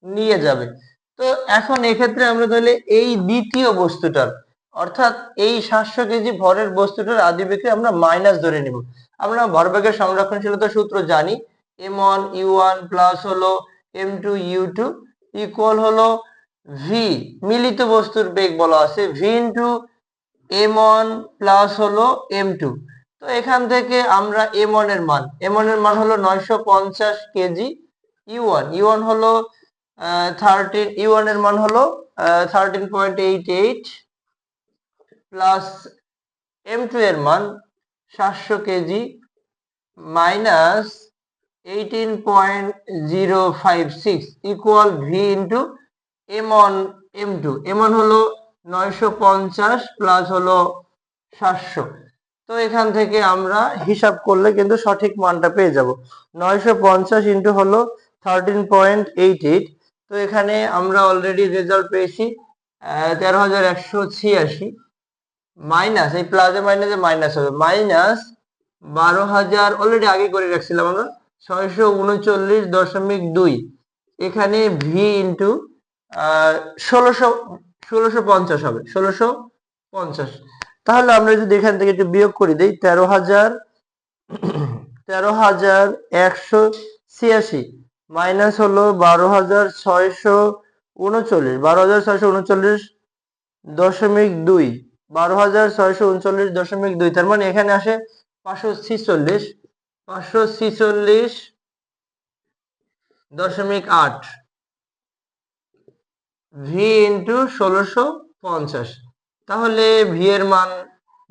নিয়ে যাবে। তো এখন এক্ষেত্রে আমরা তাহলে এই দ্বিতীয় বস্তুটার অর্থাৎ এই 700 কেজি ভরের বস্তুটার আদিবেগকে আমরা মাইনাস ধরে নিব। আমরা ভরবেগের সংরক্ষণশীলতার সূত্র জানি, m1 u1 প্লাস হলো m2 u2 ইকুয়াল হলো v, মিলিত বস্তুর বেগ বলা আছে v ইন্টু m1 প্লাস হলো m2। তো এখান থেকে আমরা m1 এর মান হলো 950 কেজি, u1 হলো 13, u1 এর মান হলো 13.88 প্লাস m2 এর মান 700 KG minus 18.056 equal v into m1 m2। m1 হলো 950 প্লাস হলো 700। তো এখান থেকে আমরা হিসাব করলে কিন্তু সঠিক মানটা পেয়ে যাব। 950 ইন্টু হলো 13.88। তো এখানে আমরা অলরেডি রেজাল্ট পেয়েছি 13,186, মাইনাস এই প্লাসে মাইনাসে মাইনাস হবে, মাইনাস 12,000 অলরেডি আগে করে রাখছিলাম আমরা 639.2। এখানে ভি ইন্টু 1650 হবে, 1650। তাহলে আমরা যদি এখান থেকে একটু বিয়োগ করে দিই 13,186 মাইনাস হলো 12,639.2, 12,639.2, তার মানে এখানে আসে 546, 546.8 ভি ইন্টু 1650। তাহলে ভি এর মান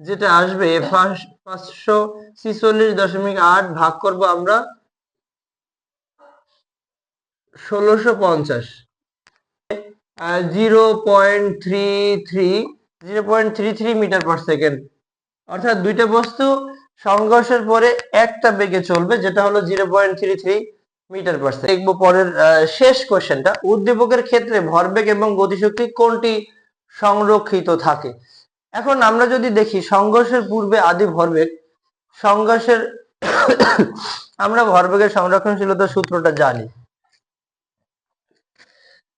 যেটা আসবে 546.8 ভাগ করব আমরা 1650, 0.33 মিটার পার সেকেন্ড। অর্থাৎ দুইটা বস্তু সংঘর্ষের পরে একটা বেগে চলবে, যেটা হলো 0.33 মিটার পার সেকেন্ড। দেখবো পরের শেষ কোশ্চেনটা, উদ্দীপকের ক্ষেত্রে ভরবেগ এবং গতিশক্তি কোনটি সংরক্ষিত থাকে। এখন আমরা যদি দেখি সংঘর্ষের পূর্বে আদি ভরবেগ, সংঘর্ষের আমরা ভরবেগের সংরক্ষণশীলতার সূত্রটা জানি।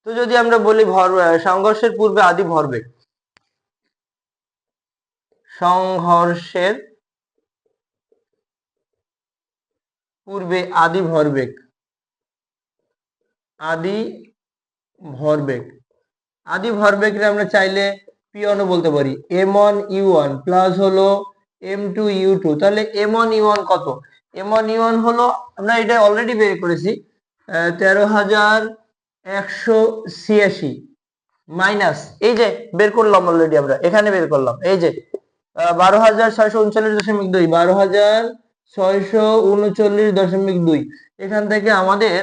তো যদি আমরা বলি সংঘর্ষের পূর্বে আদি ভরবেগ, সংঘর্ষের পূর্বে আদি ভরবেগ, আদি ভরবেগ, আদি ভরবেগকে আমরা চাইলে P1 বলতে পারি, m1 u1 প্লাস হলো m2 u2। তাহলে m1 u1 কত? m1 u1 হলো, আমরা এটা অলরেডি বের করেছি, 13,186 মাইনাস এই যে বের করলাম অলরেডি, আমরা এখানে বের করলাম এই যে 12,639.2, 12,639.2। এখান থেকে আমাদের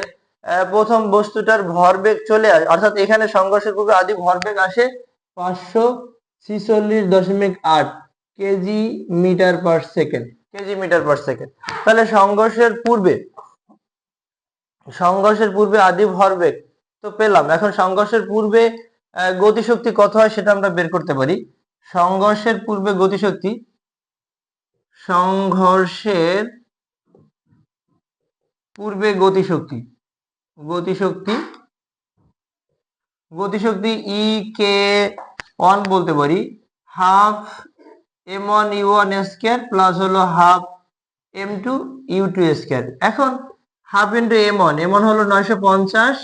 প্রথম বস্তুটার ভরবেগ চলে আসে, অর্থাৎ এখানে সংঘর্ষের পূর্বে আদি ভরবেগ আসে 546.8 kg metre per second, kg metre per second. তাহলে সংঘর্ষের পূর্বে আদি ভরবেগ তো পেলাম। এখন সংঘর্ষের পূর্বে গতিশক্তি কত হয় সেটা আমরা বের করতে পারি। সংঘর্ষের পূর্বে গতিশক্তি, সংঘর্ষের পূর্বে গতিশক্তি, গতিশক্তি ই কে 1 বলতে পারি, half m1 u1 square plus হলো হাফ m2 u2 স্কয়ার। এখন হাফ ইন্টু m1 হলো 950,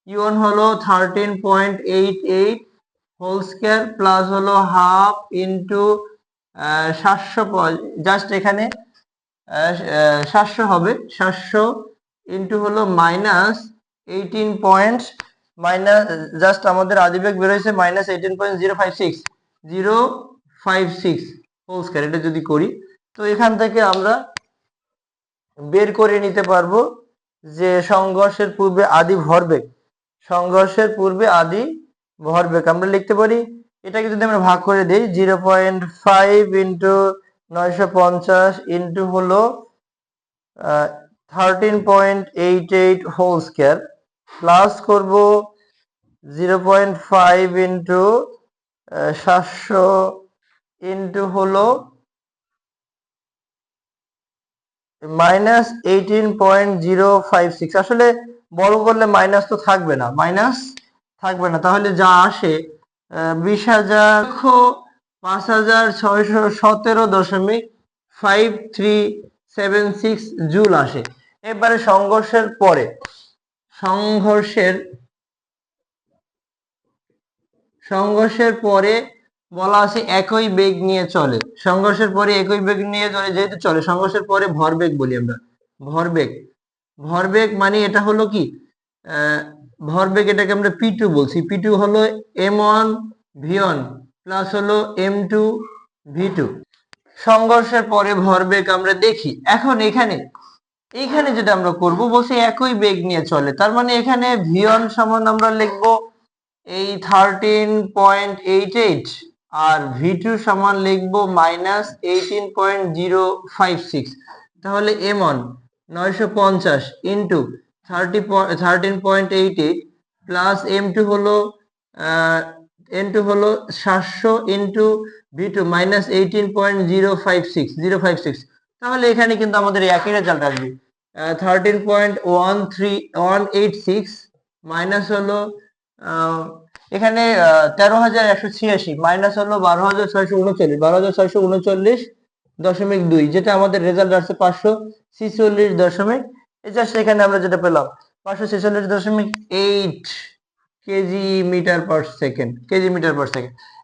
u1 হলো 13.88 হোল স্কয়ার প্লাস হলো হাফ ইন্টু 700, জাস্ট এখানে 700 হবে, 700 ইন্টু হলো মাইনাস 18 পয়েন্ট, মাইনাস জাস্ট আমাদের আদিবেগ বের হয়েছে মাইনাস 18.056 হোল স্কয়ার। এটা যদি করি তো এখান থেকে আমরা বের করে নিতে পারবো যে সংঘর্ষের পূর্বে আদি ভরবেগ, সংঘর্ষের পূর্বে আদি ভরবেগ আমরা লিখতে পারি, এটাকে যদি আমরা ভাগ করে দেই 0.5 ইন্টু 950 ইন্টু হলো 13.88 হোল স্কয়ার প্লাস করব 0.5 ইন্টু 700 ইন্টু হলো মাইনাস 18.056। আসলে বড় করলে মাইনাস তো থাকবে না, মাইনাস থাকবে না, তাহলে যা আসে 20,517.5376 জুল আসে। এবারে সংঘর্ষের পরে বলা আছে একই বেগ নিয়ে চলে, সংঘর্ষের পরে একই বেগ নিয়ে চলে, যেহেতু চলে সংঘর্ষের পরে ভরবেগ বলি আমরা, ভরবেগ মানে এটা হলো কি ভরবেগ, এটাকে আমরা P2 বলছি, P2 হলো m1 v1 প্লাস হলো m2 v2। সংঘর্ষের পরে ভরবেগ আমরা দেখি। এখন এইখানে যেটা আমরা করব, বলছি একই বেগ নিয়ে চলে, তার মানে এখানে v1 সমান আমরা লিখবো এই 13.88 আর V2 সমান লিখবো -18.056। তাহলে M1 950 ইন্টু 13.88 প্লাস M2 হলো N2 হলো 700 ইন্টু V2 -18.056। তাহলে এখানে কিন্তু আমাদের একই রেজাল্ট আসবে। 13.13186 মাইনাস হলো এখানে 13,186 মাইনাস হলো 12,639 যেটা আমাদের রেজাল্ট আসছে 546 জাস্ট এখানে আমরা যেটা পেলাম 546.8 কেজি মিটার পার সেকেন্ড।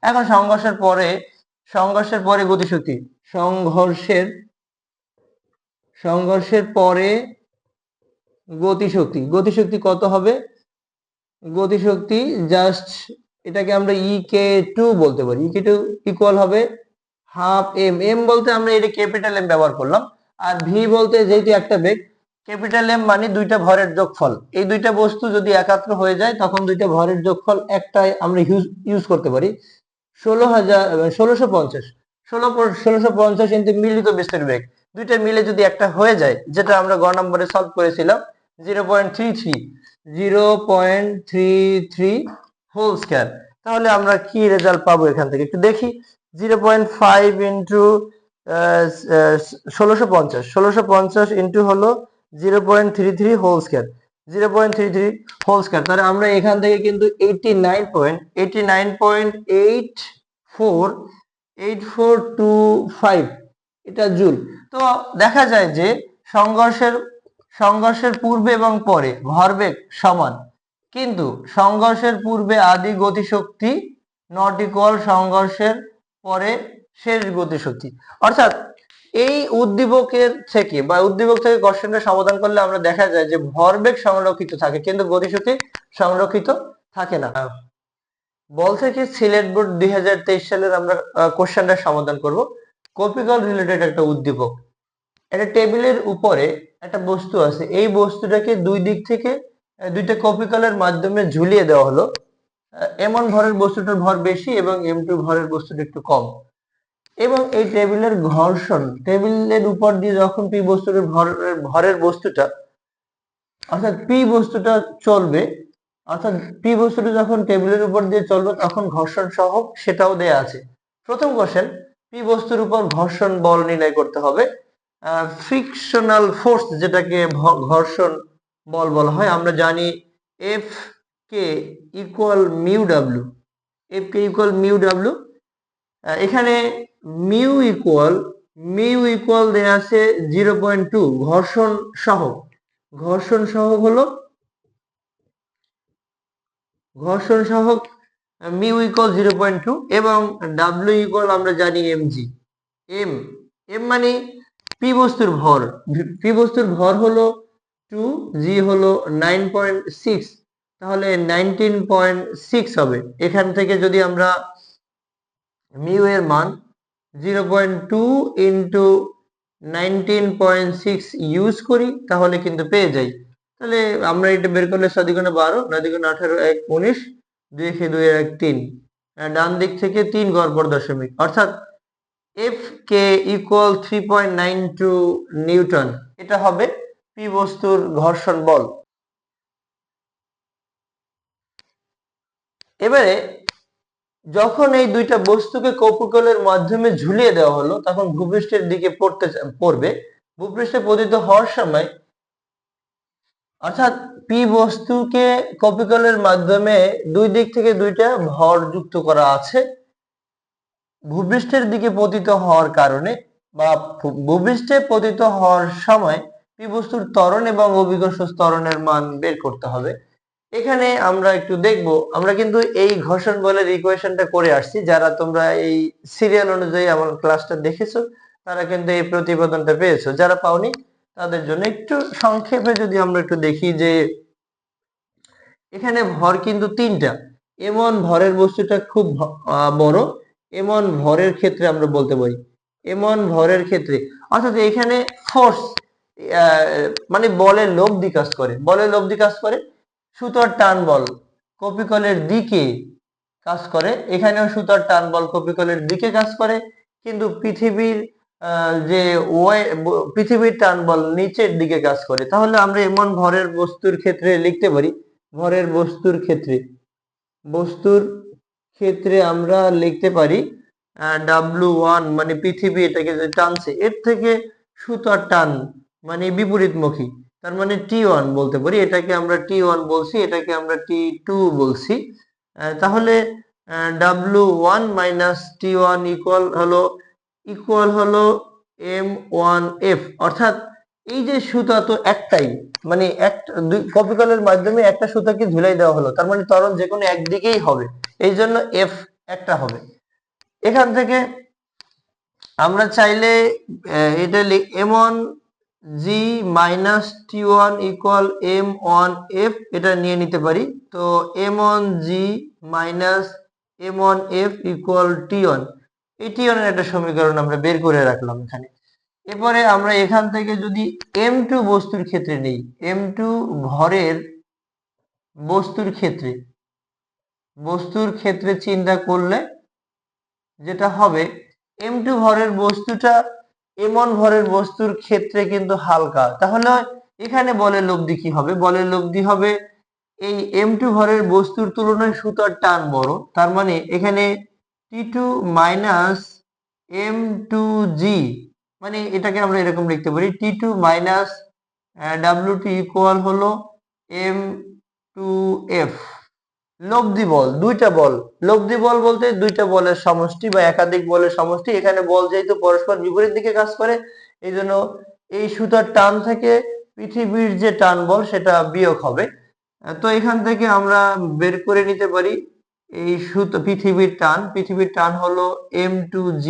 এখন সংঘর্ষের পরে গতিশক্তি, সংঘর্ষের পরে গতিশক্তি কত হবে? গতিশক্তি জাস্ট এটাকে আমরা EK2 বলতে পারি। EK2 ইকুয়াল হবে হাফ M বলতে আমরা এটা ক্যাপিটাল M ব্যবহার করলাম, আর V বলতে যেহেতু একটা বেগ, ক্যাপিটাল M মানে দুইটা ভরের যোগফল। এই দুইটা বস্তু যদি একাত্র হয়ে যায় তখন দুইটা ভরের যোগফল একটাই আমরা ইউজ করতে পারি। 1650 ইন্টু মিলিত বিস্তার বেগ, দুইটা মিলে যদি একটা হয়ে যায়, যেটা আমরা গ নম্বরে সলভ করেছিলাম 0.33 হোল স্কয়ার, তাহলে আমরা কি রেজাল্ট পাবো এখান থেকে একটু দেখি। 0.5 ইন্টু 1650 ইন্টু হলো 0.33 হোল স্কয়ার, 0.33 হোল স্কয়ার। তাহলে আমরা এখান থেকে কিন্তু 89.8425 এটা জুল। তো দেখা যায় যে সংঘর্ষের পূর্বে এবং পরে ভরবেগ সমান, কিন্তু সংঘর্ষের পূর্বে আদি গতিশক্তি নট ইকুয়াল সংঘর্ষের পরে শেষ গতিশক্তি। অর্থাৎ এই উদ্দীপক থেকে কোশ্চেনটা সমাধান করলে আমরা দেখা যায় যে ভরবেগ সংরক্ষিত থাকে কিন্তু গতিশক্তি সংরক্ষিত থাকে না। বল থেকে সিলেট বোর্ড 2023 সালের আমরা কোশ্চেনটা সমাধান করব। কপিকল রিলেটেড একটা উদ্দীপক, একটা টেবিলের উপরে একটা বস্তু আছে, এই বস্তুটাকে দুই দিক থেকে দুইটা কপিকলের মাধ্যমে ঝুলিয়ে দেওয়া হলো। এমন ভরের বস্তুটার ভর বেশি এবং M2 ভরের বস্তুটা একটু কম, এবং এই টেবিলের উপর দিয়ে যখন পি বস্তুর ভরের বস্তুটা অর্থাৎ পি বস্তুটা চলবে, অর্থাৎ পি বস্তুটা যখন টেবিলের উপর দিয়ে চলবে তখন ঘর্ষণ সহগ সেটাও দেয়া আছে। প্রথম কোশ্চেন, পি বস্তুর উপর ঘর্ষণ বল নির্ণয় করতে হবে। ফ্রিকশনাল ফোর্স যেটাকে ঘর্ষণ বল বলা হয়, আমরা জানি F K equal mu W. এখানে মিউ ইকুয়াল দেয়া আছে 0.2। ঘর্ষণ সহগ হলো মিউ ইকুয়াল 0.2 এবং ডাব্লিউ ইকুয়াল আমরা জানি mg। এম মানে পি বস্তুর ভর হলো 2, জি হলো 9.6, তাহলে 19.6 হবে। এখান থেকে যদি আমরা মিউ এর মান 0.2 ইন্টু 19.6 ইউজ করি তাহলে কিন্তু পেয়ে যাই। তাহলে আমরা এটা বের করলে 7 × 12, 9 × 18, 1 19, 2 × 2 1 3, ডান দিক থেকে 3 গড় দশমিক, অর্থাৎ এফ কে ইকুয়াল 3.92 নিউটন। এটা হবে পি বস্তুর ঘর্ষণ বল। এবারে যখন এই দুইটা বস্তুকে কপিকলের মাধ্যমে ঝুলিয়ে দেওয়া হলো তখন ভূপৃষ্ঠের দিকে পড়বে। ভূপৃষ্ঠে পতিত হওয়ার সময় অর্থাৎ পি বস্তুকে কপিকলের মাধ্যমে দুই দিক থেকে দুইটা ভর যুক্ত করা আছে। ভূপৃষ্ঠের দিকে পতিত হওয়ার কারণে বা ভূপৃষ্ঠে পতিত হওয়ার সময় পি বস্তুর ত্বরণ এবং অভিকর্ষ ত্বরণের মান বের করতে হবে। এখানে আমরা একটু দেখব, আমরা কিন্তু এই ঘর্ষণ বলের ইকুয়েশনটা করে আসছি। যারা তোমরা এই সিরিয়াল অনুযায়ী আমার ক্লাসটা দেখেছো তারা কিন্তু এই প্রতিবেদনটা পেয়েছো, যারা পাওনি তাদের জন্য একটু সংক্ষেপে যদি আমরা একটু দেখি যে এখানে ভর কিন্তু তিনটা। এমন ভরের বস্তুটা খুব বড়, এমন ভরের ক্ষেত্রে আমরা বলতে পারি এমন ভরের ক্ষেত্রে, অর্থাৎ এখানে ফোর্স মানে বলের লব্ধি কাজ করে সুতরাং টান বল কপিকলের দিকে কাজ করে, এখানেও সুতার টান বল কপিকলের দিকে কাজ করে, কিন্তু পৃথিবীর টান বল নিচের দিকে কাজ করে। তাহলে আমরা এমন ভরের বস্তুর ক্ষেত্রে লিখতে পারি, ভরের বস্তুর ক্ষেত্রে আমরা লিখতে পারি W1 মানে পৃথিবী এটাকে যে টানছে এর থেকে সুতার টান মানে বিপরীতমুখী, তার মানে T1 বলতে পারি। এটাকে আমরা T1 বলছি, এটাকে আমরা T2 বলছি। তাহলে W1 মাইনাস T1 ইকুয়াল হলো M1F, অর্থাৎ এই যে সুতা তো একটাই, মানে কপিকলের মাধ্যমে একটা সুতাকে ঝুলাই দেওয়া হলো, তার মানে ত্বরণ যে কোনো একদিকেই হবে, এই জন্য F একটা হবে। এখান থেকে আমরা চাইলে এটা M1G minus T1 equal M1F এটা নিয়ে নিতে পারি। তো M1G minus M1F equal T1, এই T1 এর একটা সমীকরণ আমরা বের করে রাখলাম এখানে। এরপরে আমরা এখান থেকে যদি M2 বস্তুর ক্ষেত্রে নেই, M2 ভরের বস্তুর ক্ষেত্রে চিন্তা করলে যেটা হবে, M2 ভরের বস্তুটা M1 ভরের বস্তুর ক্ষেত্রে কিন্তু হালকা, তাহলে এখানে বলের লব্ধি কি হবে? বলের লব্ধি হবে এই M2 ভরের বস্তুর তুলনায় সুতার টান বড়, তার মানে এখানে T2 মাইনাস M2G, মানে এটাকে আমরা এরকম লিখতে পারি T2 মাইনাস WT ইকুয়াল হলো M2F। লব্ধি বল, লব্ধি বল বলতে দুইটা বলের সমষ্টি বা একাধিক বলের সমষ্টি। এখানে বল যেহেতু পরস্পর বিপরীত দিকে কাজ করে, এই জন্য এই সুতার টান থেকে পৃথিবীর যে টান বল সেটা বিয়োগ হবে। তো এখান থেকে আমরা বের করে নিতে পারি এই পৃথিবীর টান হলো M2G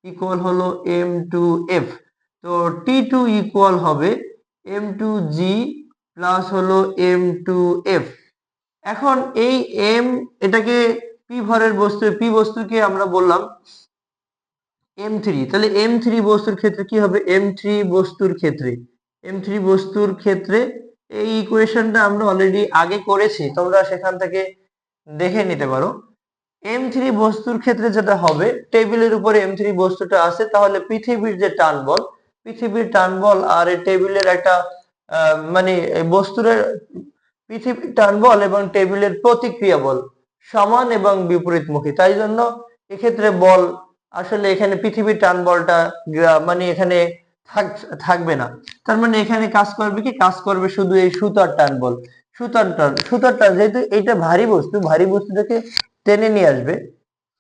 ইকুয়াল হলো M2F। তো T2 ইকুয়াল হবে M2G প্লাস হলো M2F। এখন এই এটাকে পি বস্তুকে আমরা বললাম M3, তাহলে M3 বস্তুর ক্ষেত্রে কি হবে? M3 বস্তুর ক্ষেত্রে এই ইকুয়েশনটা আমরা অলরেডি আগে করেছি, তোমরা সেখান থেকে দেখে নিতে পারো। M3 বস্তুর ক্ষেত্রে যেটা হবে, টেবিলের উপরে M3 বস্তুটা আছে, তাহলে পৃথিবীর টান বল আর এই টেবিলের একটা মানে পৃথিবীর টান বল এবং টেবিলের প্রতিক্রিয়া বল সমান এবং বিপরীতমুখী। তাই জন্য এক্ষেত্রে বল আসলে এখানে পৃথিবীর টান বলটা মানে এখানে থাকবে না, তার মানে এখানে কাজ করবে শুধু এই সুতার টান বল। সুতার টান যেহেতু এটা ভারী বস্তুটাকে টেনে নিয়ে আসবে,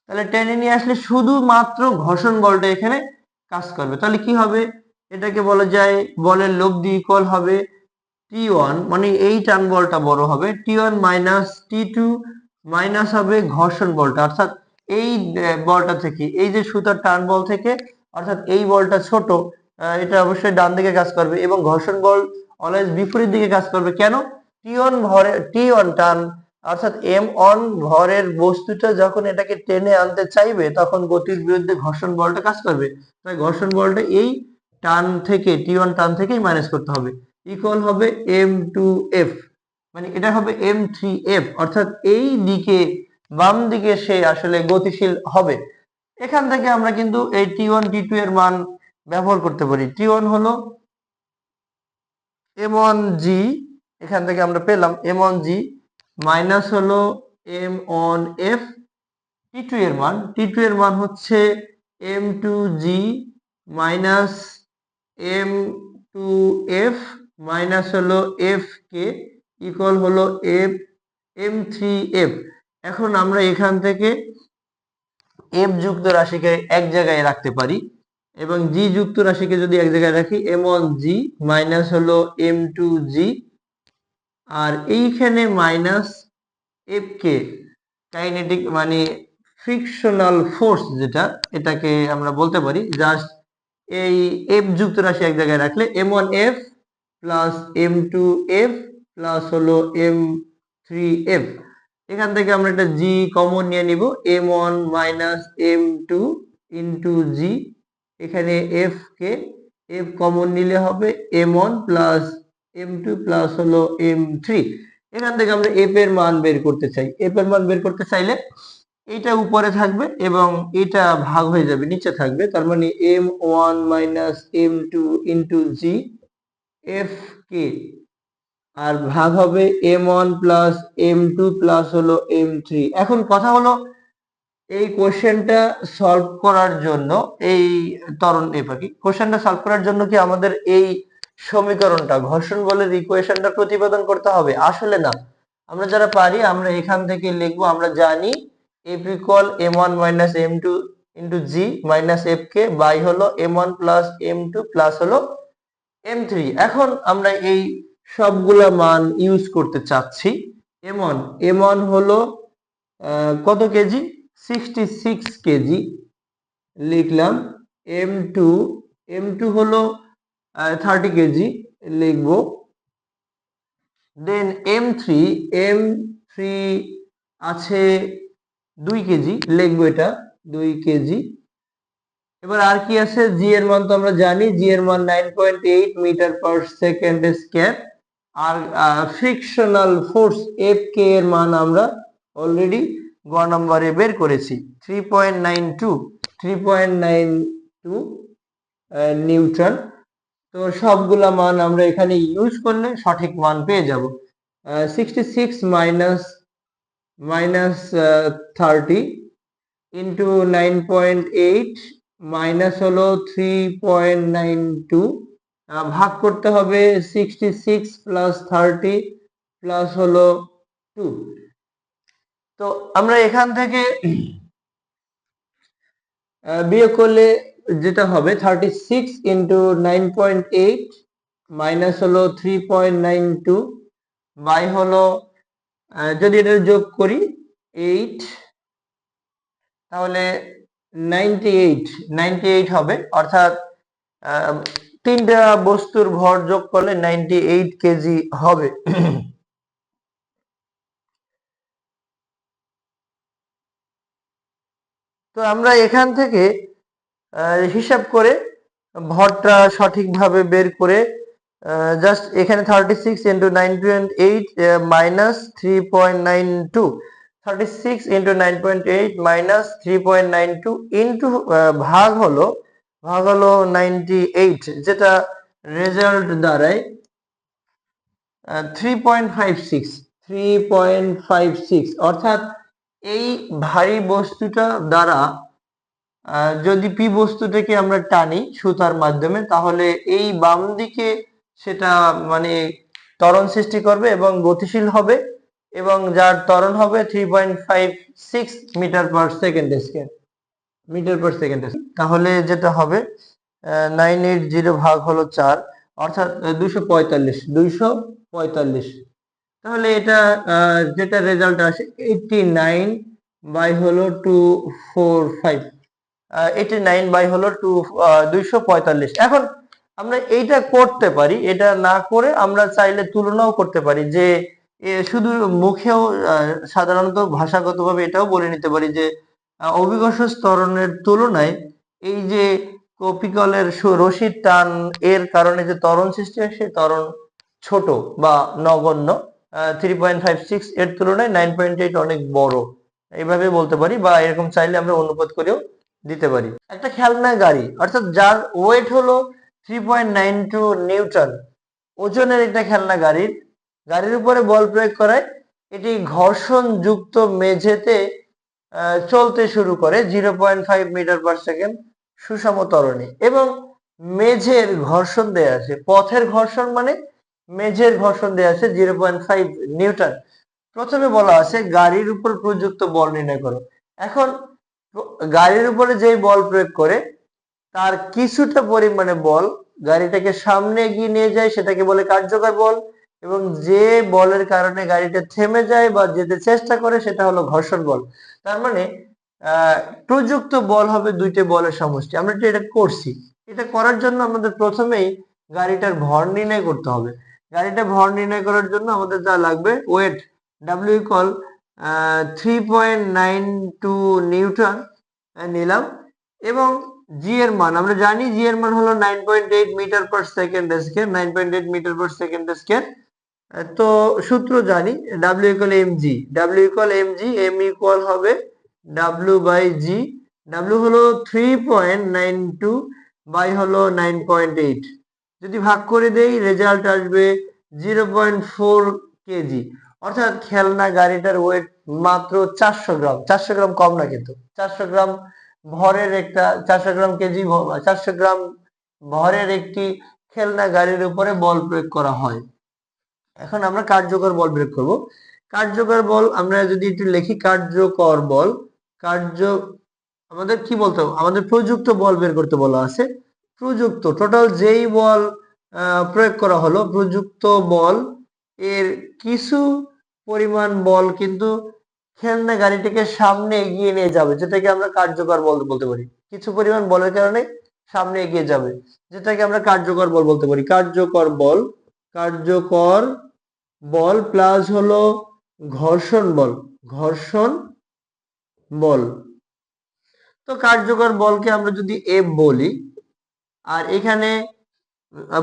তাহলে টেনে নিয়ে আসলে শুধুমাত্র ঘর্ষণ বলটা এখানে কাজ করবে। তাহলে কি হবে? এটাকে বলা যায় বলের লব্ধি ইকুয়াল হবে T1, মানে এই টান বলটা বড় হবে, T1 মাইনাস T2 মাইনাস হবে ঘর্ষণ বলটা, অর্থাৎ এই বলটা থেকে, এই যে সুতার টান বল থেকে, অর্থাৎ এই বলটা ছোট, এটা অবশ্যই ডান দিকে কাজ করবে এবং ঘর্ষণ বল অলওয়েজ বিপরীত দিকে কাজ করবে। কেন? T1 টান অর্থাৎ M1 ভরের বস্তুটা যখন এটাকে টেনে আনতে চাইবে তখন গতির বিরুদ্ধে ঘর্ষণ বলটা কাজ করবে, তাই ঘর্ষণ বলটা এই T1 টান থেকেই মাইনাস করতে হবে, ইকুয়াল হবে M2F, মানে এটা হবে M3F, অর্থাৎ এই দিকে বাম দিকে সে আসলে গতিশীল হবে। এখান থেকে আমরা কিন্তু এই T1 T2 এর মান ব্যবহার করতে পারি। T1 হলো M1G, এখান থেকে আমরা পেলাম M1G মাইনাস হলো M1F। T2 এর মান হচ্ছে M2G মাইনাস M2F মাইনাস হলো FK ইকুয়াল হলো M3F। এখন আমরা এখান থেকে F যুক্ত রাশিকে এক জায়গায় রাখতে পারি এবং G যুক্ত রাশিকে যদি এক জায়গায় রাখি, M1G মাইনাস হলো M2G, আর এইখানে মাইনাস FK কাইনেটিক মানে ফ্রিকশনাল ফোর্স, যেটা এটাকে আমরা বলতে পারি জাস্ট এই F যুক্ত রাশি এক জায়গায় রাখলে M1F প্লাস M2F প্লাস হলো M3F। এখান থেকে আমরা একটা G কমন নিয়ে নিব, M1 minus M2 into G, এখানে F কমন নিলে হবে M1 প্লাস M2 প্লাস হলো M3। এখান থেকে আমরা এফ এর মান বের করতে চাই। এফ এর মান বের করতে চাইলে এটা উপরে থাকবে এবং এটা ভাগ হয়ে যাবে, নিচে থাকবে। তার মানে m1 minus m2 into G F কে, আর ভাগ হবে m1 প্লাস m2 প্লাস হলো m3। এখন কথা হলো এই কোশ্চেনটা সলভ করার জন্য এই ত্বরণ কোশ্চেনটা সলভ করার জন্য কি আমাদের এই সমীকরণটা ঘর্ষণ বলের ইকুয়েশনটা প্রতিপাদন করতে হবে? আসলে না, আমরা যারা পারি আমরা এখান থেকে লিখবো। আমরা জানি F equal m1 minus m2 into G minus F কে বাই হলো m1 প্লাস m2 প্লাস হলো m3। এখন আমরা এই সবগুলা মান ইউজ করতে চাচ্ছি। m1 হলো কত কেজি? 66 কেজি লিখলাম। m2 হলো 30 কেজি লিখবো। দেন m3 আছে 2 কেজি লিখবো, এটা 2 কেজি। এবার আর কি আছে? জি এর মান তো আমরা জানি, জি এর মান 9.8 মিটার পার সেকেন্ড স্কয়ার। আর ফ্রিকশনাল ফোর্স এফ কে এর মান আমরা অলরেডি গ নম্বরে বের করেছি, 3.92 নিউটন। তো সবগুলা মান আমরা এখানে ইউজ করলে সঠিক মান পেয়ে যাব। 66 মাইনাস 30 ইন্টু 9.8 মাইনাস হলো 3.92, ভাগ করতে হবে 66 প্লাস 30 প্লাস হলো 2। তো আমরা এখান থেকে বিয়োগ করলে যেটা হবে 36 ইন্টু 9.8 মাইনাস হলো 3.92 বাই হলো যদি এটা যোগ করি 8, তাহলে 98 হবে। অর্থাৎ তিনটা বস্তুর ভর যোগ করলে 98 কেজি হবে। তো আমরা এখান থেকে হিসাব করে ভরটা সঠিকভাবে বের করে জাস্ট এখানে 36 into 9.8 minus 3.92, 36 into 9.8 minus 3.92 into ভাগ হলো 98, যেটা রেজাল্ট দাঁড়ায় 3.56। অর্থাৎ এই ভারী বস্তুটা দ্বারা যদি পি বস্তুটাকে আমরা টানি সুতার মাধ্যমে, তাহলে এই বাম দিকে সেটা মানে ত্বরণ সৃষ্টি করবে এবং গতিশীল হবে, এবং যার ত্বরণ হবে 3.56 মিটার পার সেকেন্ড স্কয়ার, তাহলে যেটা হবে 980 ভাগ হলো 4, অর্থাৎ 245। তাহলে এটা যেটা রেজাল্ট আসে 89 বাই হলো 245, 89 বাই হলো 245। এখন আমরা এইটা করতে পারি, এটা না করে আমরা চাইলে তুলনাও করতে পারি যে শুধু মুখেও সাধারণত ভাষাগতভাবে এটাও বলে নিতে পারি যে অভিকর্ষ ত্বরণের তুলনায় এই যে কপিকলের রশির টান এর কারণে যে ত্বরণ সৃষ্টি হয় সেই ত্বরণ ছোট বা নগণ্য। 3.56 এর তুলনায় 9.8 অনেক বড়, এইভাবে বলতে পারি, বা এরকম চাইলে আমরা অনুপাত করেও দিতে পারি। একটা খেলনা গাড়ি অর্থাৎ যার ওয়েট হলো 3.92 নিউটন ওজনের একটা খেলনা গাড়ির উপরে বল প্রয়োগ করায় এটি ঘর্ষণ যুক্ত মেঝেতে চলতে শুরু করে 0.5 মিটার পার সেকেন্ড সুষম ত্বরণে, এবং মেঝের ঘর্ষণ দেয়া আছে, পথের ঘর্ষণ মানে মেঝের ঘর্ষণ দেয়া আছে 0.5 নিউটন। প্রথমে বলা আছে গাড়ির উপর প্রযুক্ত বল নির্ণয় করো। এখন গাড়ির উপরে যেই বল প্রয়োগ করে তার কিছুটা পরিমাণে বল গাড়িটাকে সামনে এগিয়ে নিয়ে যায়, সেটাকে বলে কার্যকর বল, এবং যে বলের কারণে গাড়িটা থেমে যায় বা যেতে চেষ্টা করে সেটা হলো ঘর্ষণ বল। তার মানে প্রযুক্ত বল হবে দুইটা বলের সমষ্টি। আমরা এটা করছি, এটা করার জন্য আমাদের প্রথমেই গাড়িটার ভর নির্ণয় করতে হবে। গাড়িটা ভর নির্ণয় করার জন্য আমাদের যা লাগবে ওয়েট, ডাব্লিউ ইকুয়াল 3.92 নিউটন নিলাম, এবং জি এর মান আমরা জানি, জি এর মান হলো 9.8 metre per second square, 9.8 metre per second square. তো সূত্র জানি, W equal M G, W equal M G, M equal হবে ডাব্লিউ বাই জি। ডাব্লিউ হলো 3.92, বাই হলো 9.8। যদি ভাগ করে দেই রেজাল্ট আসবে 0.4 কেজি। অর্থাৎ খেলনা গাড়িটার ওয়েট মাত্র 400 গ্রাম। 400 গ্রাম কম না কিন্তু, 400 গ্রাম ভরের একটা, 400 গ্রাম কেজি, 400 গ্রাম ভরের একটি খেলনা গাড়ির উপরে বল প্রয়োগ করা হয়। এখন আমরা কার্যকর বল বের করব। কার্যকর বল আমরা যদি একটু লিখি, কার্যকর বল, কার্য আমাদের কি বলতে হবে, আমাদের প্রযুক্ত বল বের করতে বলা আছে। প্রযুক্ত টোটাল যেই বল প্রয়োগ করা হলো, প্রযুক্ত বল এর কিছু পরিমাণ বল কিন্তু খেলনা গাড়িটিকে সামনে এগিয়ে নিয়ে যাবে, যেটাকে আমরা কার্যকর বল বলতে পারি। কিছু পরিমাণ বলের কারণে সামনে এগিয়ে যাবে, যেটাকে আমরা কার্যকর বল বলতে পারি। কার্যকর বল, কার্যকর বল প্লাস হলো ঘর্ষণ বল, ঘর্ষণ বল। তো কার্যকর বলকে আমরা যদি এফ বলি, আর এখানে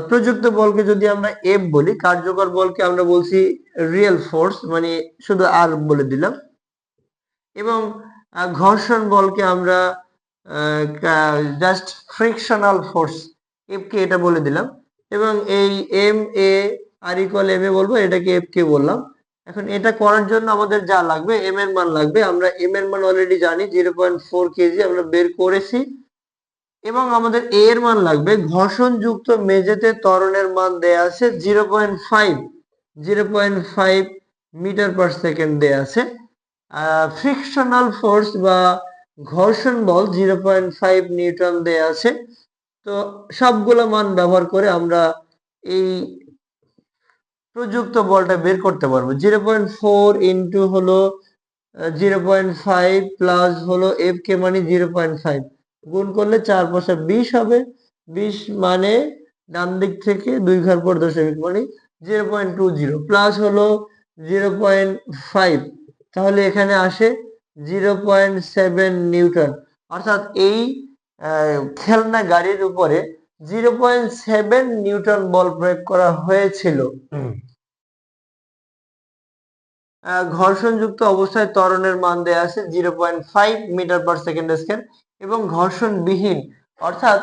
প্রযুক্ত বলকে যদি আমরা এফ বলি, কার্যকর বলকে আমরা বলছি রিয়েল ফোর্স, মানে শুধু আর বলে দিলাম। এবং ঘর্ষণ বলকে আমরা জাস্ট ফ্রিকশনাল ফোর্স, এফ কে এটা বলে দিলাম। এবং এই M A R equal M A বলবো, এটাকে এফ কে বললাম। এখন এটা করার জন্য আমাদের যা লাগবে, এম এর মান লাগবে। আমরা এম এর মান অলরেডি জানি 0.4 কেজি, আমরা বের করেছি। এবং আমাদের এ এর মান লাগবে, ঘর্ষণযুক্ত মেঝেতে ত্বরণের মান দেয়া আছে 0.5 মিটার পার সেকেন্ড দেয়া আছে। ফ্রিকশনাল ফোর্স বা ঘর্ষণ বল 0.5 নিউটন দেয়া আছে। তো সবগুলো মান ব্যবহার করে আমরা এই প্রযুক্ত বলটা বের করতে পারবো। 0.4 ইন্টু হলো 0.5 প্লাস হলো এফ কে মানে 0.5, গুণ করলে 4 5 20 হবে। 20 মানে ডান দিক থেকে 2 ঘর পর দশমিক মানে 0.20 প্লাস হলো 0.5, তাহলে এখানে আসে 0.7 নিউটন। অর্থাৎ এই খেলনা গাড়ির উপরে 0.7 নিউটন বল প্রয়োগ করা হয়েছিল। ঘর্ষণযুক্ত অবস্থায় ত্বরণের মান দেয়া আছে 0.5 মিটার পার সেকেন্ড স্কয়ার, এবং ঘর্ষণবিহীন অর্থাৎ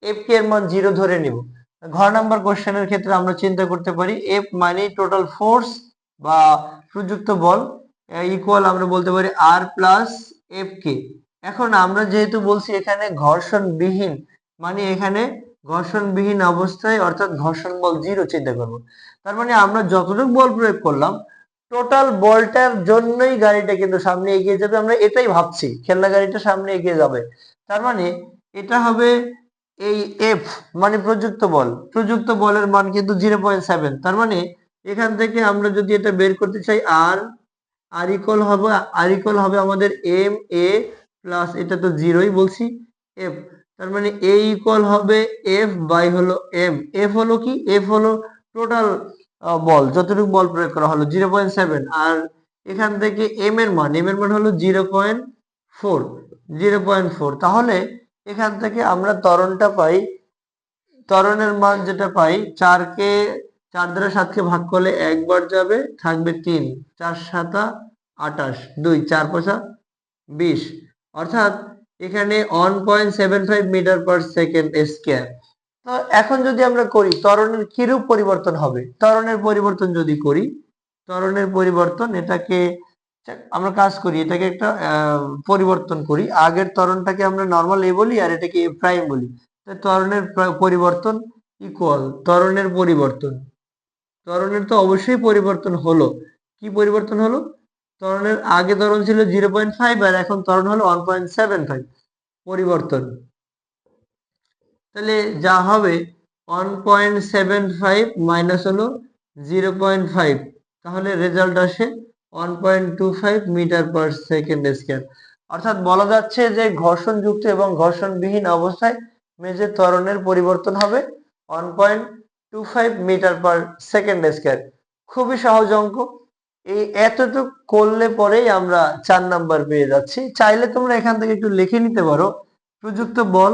এফ কে এর মান 0 ধরে নিব। ঘর নাম্বার কোশ্চেনের ক্ষেত্রে আমরা চিন্তা করতে পারি এফ মানে টোটাল ফোর্স বা প্রযুক্ত বল ইকুয়াল আমরা বলতে পারি আর প্লাস এফ কে। এখন আমরা যেহেতু বলছি এখানে ঘর্ষণবিহীন, মানে এখানে ঘর্ষণবিহীন অবস্থায় অর্থাৎ ঘর্ষণ বল 0 চিন্তা করব। তার মানে আমরা যতটুকু বল প্রয়োগ করলাম টোটাল বলটার জন্যই গাড়িটা কিন্তু সামনে এগিয়ে যাবে, আমরা এটাই ভাবছি, খেলনা গাড়িটা সামনে এগিয়ে যাবে। তার মানে এটা হবে এই এফ মানে প্রযুক্ত বল, প্রযুক্ত বলের মান কিন্তু 0.7। তার মানে এখান থেকে আমরা যদি এটা বের করতে চাই, আর আর ইকুয়াল হবে, আর ইকুয়াল হবে আমাদের এম এ প্লাস, এটা তো জিরোই বলছি, এফ। তার মানে এ ইকুয়াল হবে এফ বাই হলো এম। এফ হলো কি, এফ হলো টোটাল বল, যতটুকু বল প্রয়োগ করা হলো 0.7। আর এখান থেকে এম এর মান হলো 0.4, 0.4। তাহলে এখান থেকে আমরা ত্বরণটা পাই, ত্বরণের মান যেটা পাই 4 দ্বারা 7কে ভাগ করলে একবার যাবে, থাকবে 3, 4 7 28, 2 4 5 20, অর্থাৎ এখানে 1.75 মিটার পার সেকেন্ড স্কয়ার। তো এখন যদি আমরা করি ত্বরণের কিরূপ পরিবর্তন হবে, ত্বরণের পরিবর্তন যদি করি, ত্বরণের পরিবর্তন এটাকে আমরা কাজ করি, এটাকে একটা পরিবর্তন করি। আগের ত্বরণটাকে আমরা নরমাল এ বলি আর এটাকে এ প্রাইম বলি। তো ত্বরণের পরিবর্তন ইকুয়াল ত্বরণের পরিবর্তন, ত্বরণের তো অবশ্যই পরিবর্তন হলো। কি পরিবর্তন হলো, ত্বরণের আগে ত্বরণ ছিল 0.5 আর এখন ত্বরণ হলো 1.75, পরিবর্তন। তাহলে যা হবে 1.75 মাইনাস হলো 0.5, তাহলে রেজাল্ট আসে 1.25 মিটার পার সেকেন্ড স্কয়ার। অর্থাৎ বলা যাচ্ছে যে ঘর্ষণযুক্ত এবং ঘর্ষণবিহীন অবস্থায় মেঝের ত্বরণের পরিবর্তন হবে 1.25 মিটার পার সেকেন্ড স্কয়ার। খুবই সহজ অঙ্ক। এই এতটুকু করলে পরেই আমরা 4 নাম্বার পেয়ে যাচ্ছি। চাইলে তোমরা এখান থেকে একটু লিখে নিতে পারো, প্রযুক্ত বল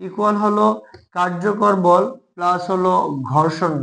ইকুয়াল হলো কার্যকর বল প্লাস হলো ঘর্ষণ বল।